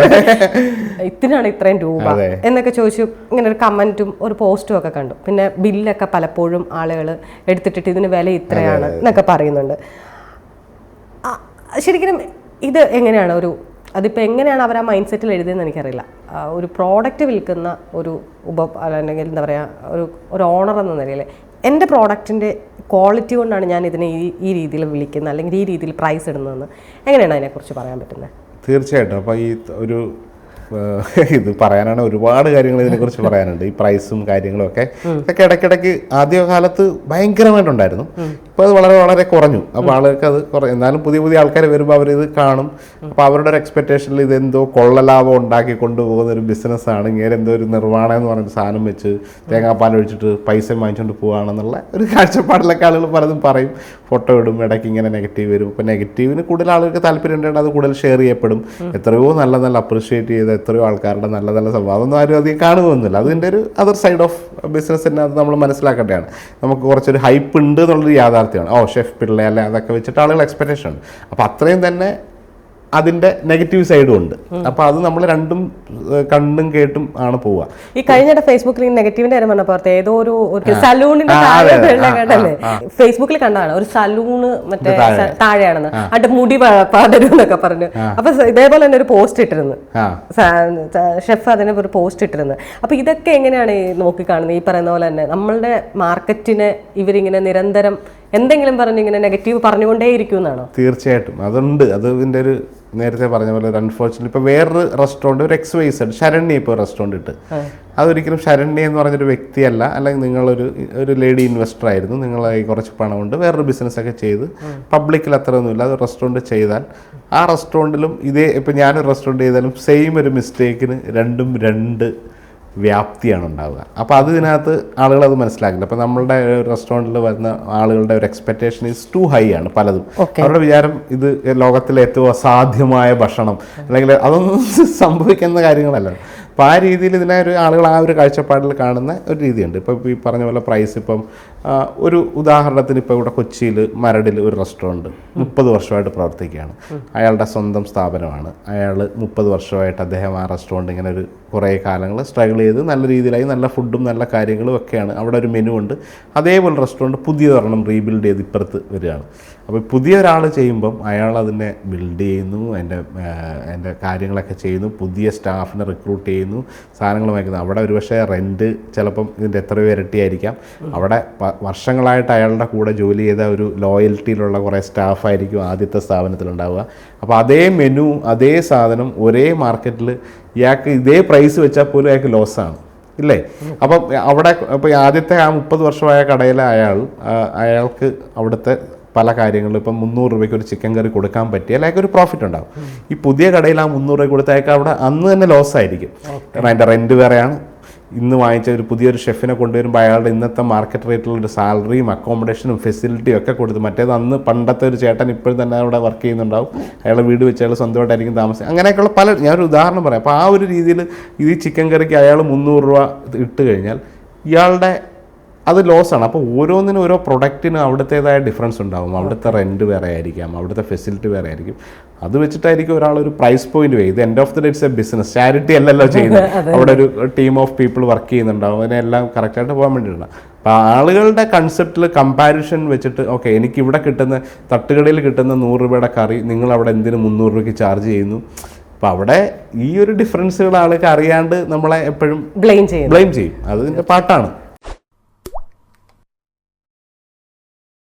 ഇതിനാണ് ഇത്രയും രൂപ എന്നൊക്കെ ചോദിച്ചു. ഇങ്ങനെ ഒരു കമന്റും ഒരു പോസ്റ്റും ഒക്കെ കണ്ടു. പിന്നെ ബില്ലൊക്കെ പലപ്പോഴും ആളുകൾ എടുത്തിട്ടിട്ട് ഇതിന് വില ഇത്രയാണ് എന്നൊക്കെ പറയുന്നുണ്ട്. ശരിക്കും ഇത് എങ്ങനെയാണ് അതിപ്പോൾ എങ്ങനെയാണ് അവർ ആ മൈൻഡ് സെറ്റിൽ എഴുതിയെന്ന് എനിക്കറിയില്ല. ഒരു പ്രോഡക്റ്റ് വിൽക്കുന്ന ഒരു അല്ലെങ്കിൽ എന്താ പറയുക ഒരു ഓണർ എന്ന നിലയിൽ എൻ്റെ പ്രോഡക്റ്റിൻ്റെ ക്വാളിറ്റി കൊണ്ടാണ് ഞാൻ ഇതിനെ ഈ രീതിയിൽ വിളിക്കുന്നത് അല്ലെങ്കിൽ ഈ രീതിയിൽ പ്രൈസ് ഇടുന്നതെന്ന് എങ്ങനെയാണ് അതിനെക്കുറിച്ച് പറയാൻ പറ്റുന്നത്? തീർച്ചയായിട്ടും. അപ്പോൾ ഈ ഒരു ഇത് പറയാനാണ് ഒരുപാട് കാര്യങ്ങൾ ഇതിനെക്കുറിച്ച് പറയാനുണ്ട്. ഈ പ്രൈസും കാര്യങ്ങളും ഒക്കെ ഇടയ്ക്കിടയ്ക്ക് ആദ്യകാലത്ത് ഭയങ്കരമായിട്ടുണ്ടായിരുന്നു. ഇപ്പോൾ അത് വളരെ വളരെ കുറഞ്ഞു. അപ്പോൾ ആളുകൾക്ക് അത് എന്നാലും പുതിയ ആൾക്കാർ വരുമ്പോൾ അവരിത് കാണും. അപ്പോൾ അവരുടെ ഒരു എക്സ്പെക്റ്റേഷനിൽ ഇതെന്തോ കൊള്ളലാഭം ഉണ്ടാക്കി കൊണ്ടുപോകുന്ന ഒരു ബിസിനസ്സാണ്, ഇങ്ങനെ എന്തോ ഒരു നിർവ്വാണം എന്ന് പറഞ്ഞ സാധനം വെച്ച് തേങ്ങാപ്പാൽ ഒഴിച്ചിട്ട് പൈസ വാങ്ങിച്ചുകൊണ്ട് പോവുകയാണെന്നുള്ള ഒരു കാഴ്ചപ്പാടിലൊക്കെ ആളുകൾ പലതും പറയും. ഫോട്ടോ ഇടും, ഇടയ്ക്ക് ഇങ്ങനെ നെഗറ്റീവ് വരും. ഇപ്പോൾ നെഗറ്റീവിന് കൂടുതൽ ആളുകൾക്ക് താല്പര്യം ഉണ്ടെങ്കിൽ അത് കൂടുതൽ ഷെയർ ചെയ്യപ്പെടും. എത്രയോ നല്ല അപ്രിഷ്യേറ്റ് ചെയ്ത് എത്രയോ ആൾക്കാരുടെ നല്ല സംഭവം അതൊന്നും ആരും അധികം കാണുമൊന്നുമില്ല. അതിൻ്റെ ഒരു അതർ സൈഡ് ഓഫ് ബിസിനസ്സിന് അത് നമ്മൾ മനസ്സിലാക്കേണ്ടതാണ്. നമുക്ക് കുറച്ചൊരു ഹൈപ്പ് ഉണ്ട് എന്നുള്ളൊരു യാഥാർത്ഥ്യമാണ്. ഷെഫ് പിള്ളേ അല്ലെ അതൊക്കെ വെച്ചിട്ട് ആളുകൾ എക്സ്പെക്റ്റേഷൻ ഉണ്ട്. അപ്പോൾ അത്രയും തന്നെ അതിൻ്റെ നെഗറ്റീവ് സൈഡും ഉണ്ട്. അപ്പോൾ അത് നമ്മൾ രണ്ടും കണ്ടും കേട്ടും ആണ് പോവുക. ഈ കഴിഞ്ഞിടെ ഫേസ്ബുക്കിൽ നെഗറ്റീവിന്റെ കാര്യം പറഞ്ഞപ്പോൾ ഏതോ ഒരു സലൂണിന്റെ കണ്ടല്ലേ, ഫേസ്ബുക്കിൽ കണ്ടാണ് ഒരു സലൂണ് മറ്റേ താഴെയാണെന്ന്, അതിന്റെ മുടി പടരും എന്നൊക്കെ പറഞ്ഞു. അപ്പൊ ഇതേപോലെ തന്നെ ഒരു പോസ്റ്റ് ഇട്ടിരുന്നു ഷെഫ്, അതിന് ഒരു പോസ്റ്റ് ഇട്ടിരുന്നു. അപ്പൊ ഇതൊക്കെ എങ്ങനെയാണ് നോക്കിക്കാണുന്നത്? ഈ പറയുന്ന പോലെ തന്നെ നമ്മളുടെ മാർക്കറ്റിനെ ഇവരിങ്ങനെ നിരന്തരം എന്തെങ്കിലും പറഞ്ഞിങ്ങനെ നെഗറ്റീവ് പറഞ്ഞുകൊണ്ടേയിരിക്കും എന്നാണോ? തീർച്ചയായിട്ടും അതുണ്ട്. അതിൻ്റെ ഒരു നേരത്തെ പറഞ്ഞ പോലെ ഒരു അൺഫോർച്ചുനേറ്റ് ഇപ്പോൾ വേറൊരു റെസ്റ്റോറൻറ്റ് ഒരു XYZ ശരണ്യ ഇപ്പോൾ റെസ്റ്റോറൻറ്റ് ഇട്ട്, അതൊരിക്കലും ശരണ്യ എന്ന് പറഞ്ഞൊരു വ്യക്തിയല്ല. അല്ലെങ്കിൽ നിങ്ങളൊരു ലേഡി ഇൻവെസ്റ്റർ ആയിരുന്നു, നിങ്ങൾ കുറച്ച് പണം കൊണ്ട് വേറൊരു ബിസിനസ്സൊക്കെ ചെയ്ത് പബ്ലിക്കിൽ അത്രയൊന്നുമില്ല അത് റെസ്റ്റോറൻറ്റ് ചെയ്താൽ ആ റെസ്റ്റോറൻറ്റിലും ഇതേ ഇപ്പോൾ ഞാനൊരു റെസ്റ്റോറൻറ്റ് ചെയ്താലും സെയിം ഒരു മിസ്റ്റേക്കിന് രണ്ടും രണ്ട് വ്യാപ്തിയാണ് ഉണ്ടാവുക. അപ്പോൾ അതിനകത്ത് ആളുകൾ അത് മനസ്സിലാക്കില്ല. അപ്പോൾ നമ്മളുടെ റെസ്റ്റോറൻറ്റിൽ വരുന്ന ആളുകളുടെ ഒരു എക്സ്പെക്റ്റേഷൻ ഈസ് ടു ഹൈ ആണ് പലതും. അവരുടെ വിചാരം ഇത് ലോകത്തിലെ ഏറ്റവും അസാധ്യമായ ഭക്ഷണം അല്ലെങ്കിൽ അതൊന്നും സംഭവിക്കുന്ന കാര്യങ്ങളല്ല. അപ്പോൾ ആ രീതിയിൽ ഇതിനെ ആളുകൾ ആ ഒരു കാഴ്ചപ്പാടിൽ കാണുന്ന ഒരു രീതിയുണ്ട്. ഇപ്പോൾ ഈ പറഞ്ഞ പോലെ പ്രൈസ് ഇപ്പം ഒരു ഉദാഹരണത്തിന് ഇപ്പോൾ ഇവിടെ കൊച്ചിയിൽ മരടിൽ ഒരു റെസ്റ്റോറൻറ്റ് 30 വർഷമായിട്ട് പ്രവർത്തിക്കുകയാണ്. അയാളുടെ സ്വന്തം സ്ഥാപനമാണ്. അയാൾ 30 വർഷമായിട്ട് അദ്ദേഹം ആ റെസ്റ്റോറൻറ്റ് ഇങ്ങനെ ഒരു കുറേ കാലങ്ങൾ സ്ട്രഗിൾ ചെയ്ത് നല്ല രീതിയിലായി നല്ല ഫുഡും നല്ല കാര്യങ്ങളും ഒക്കെയാണ്. അവിടെ ഒരു മെനു ഉണ്ട്. അതേപോലെ റെസ്റ്റോറൻറ്റ് പുതിയതൊരെണ്ണം റീബിൽഡ് ചെയ്ത് ഇപ്പുറത്ത് വരികയാണ്. അപ്പോൾ പുതിയ ഒരാൾ ചെയ്യുമ്പം അയാൾ അതിനെ ബിൽഡ് ചെയ്യുന്നു, അതിൻ്റെ കാര്യങ്ങളൊക്കെ ചെയ്യുന്നു, പുതിയ സ്റ്റാഫിനെ റിക്രൂട്ട് ചെയ്യുന്നു, സാധനങ്ങൾ വാങ്ങിക്കുന്നു. അവിടെ ഒരുപക്ഷെ റെൻറ്റ് ചിലപ്പം ഇതിൻ്റെ എത്രയോ ഇരട്ടിയായിരിക്കാം. അവിടെ വർഷങ്ങളായിട്ട് അയാളുടെ കൂടെ ജോലി ചെയ്ത ഒരു ലോയൽറ്റിയിലുള്ള കുറേ സ്റ്റാഫായിരിക്കും ആദ്യത്തെ സ്ഥാപനത്തിലുണ്ടാവുക. അപ്പോൾ അതേ മെനു അതേ സാധനം ഒരേ മാർക്കറ്റിൽ ഇയാൾക്ക് ഇതേ പ്രൈസ് വെച്ചാൽ പോലും അയാൾക്ക് ലോസാണ് ഇല്ലേ? അപ്പം അവിടെ ഇപ്പോൾ ആദ്യത്തെ ആ 30 വർഷമായ കടയിൽ അയാൾക്ക് അവിടുത്തെ പല കാര്യങ്ങളും ഇപ്പം 300 രൂപയ്ക്ക് ഒരു ചിക്കൻ കറി കൊടുക്കാൻ പറ്റിയാൽ അയാൾക്ക് ഒരു പ്രോഫിറ്റ് ഉണ്ടാവും. ഈ പുതിയ കടയിൽ ആ 300 രൂപ കൊടുത്ത അയാൾക്ക് അവിടെ അന്ന് തന്നെ ലോസായിരിക്കും. കാരണം അതിൻ്റെ റെൻറ്റ് വേറെയാണ്. ഇന്ന് വാങ്ങിച്ച ഒരു പുതിയൊരു ഷെഫിനെ കൊണ്ടുവരുമ്പോൾ അയാളുടെ ഇന്നത്തെ മാർക്കറ്റ് റേറ്റിലൊരു സാലറിയും അക്കോമഡേഷനും ഫെസിലിറ്റിയും ഒക്കെ കൊടുത്ത്, മറ്റേത് അന്ന് പണ്ടത്തെ ഒരു ചേട്ടൻ ഇപ്പോഴും തന്നെ അവിടെ വർക്ക് ചെയ്യുന്നുണ്ടാവും. അയാളുടെ വീട് വെച്ച് അയാൾ സ്വന്തമായിട്ടായിരിക്കും താമസം. അങ്ങനെയൊക്കെയുള്ള പല ഞാനൊരു ഉദാഹരണം പറയാം. അപ്പോൾ ആ ഒരു രീതിയിൽ ഈ ചിക്കൻ കറിക്ക് അയാൾ 300 രൂപ ഇട്ട് കഴിഞ്ഞാൽ ഇയാളുടെ അത് ലോസാണ്. അപ്പോൾ ഓരോന്നിനും ഓരോ പ്രൊഡക്റ്റിനും അവിടുത്തേതായ ഡിഫറൻസ് ഉണ്ടാകും. അവിടുത്തെ റെൻറ്റ് വേറെ ആയിരിക്കാം, അവിടുത്തെ ഫെസിലിറ്റി വേറെ ആയിരിക്കും. അത് വെച്ചിട്ടായിരിക്കും ഒരാളൊരു പ്രൈസ് പോയിന്റ് വരും. ഇത് end of the day it's A business, charity അല്ലല്ലോ ചെയ്യുന്നത്. അവിടെ ഒരു ടീം ഓഫ് പീപ്പിൾ വർക്ക് ചെയ്യുന്നുണ്ടാവും, അതിനെല്ലാം കറക്റ്റായിട്ട് പോകാൻ വേണ്ടിയിട്ടാണ്. അപ്പോൾ ആളുകളുടെ കൺസെപ്റ്റിൽ കമ്പാരിഷൻ വെച്ചിട്ട് ഓക്കെ എനിക്കിവിടെ കിട്ടുന്ന തട്ടുകടയിൽ കിട്ടുന്ന 100 രൂപയുടെ കറി നിങ്ങളവിടെ എന്തിന് 300 രൂപയ്ക്ക് ചാർജ് ചെയ്യുന്നു? അപ്പോൾ അവിടെ ഈ ഒരു ഡിഫറൻസുകൾ ആൾക്ക് അറിയാണ്ട് നമ്മളെ എപ്പോഴും ബ്ലെയിം ചെയ്യും. അതിൻ്റെ പാട്ടാണ്.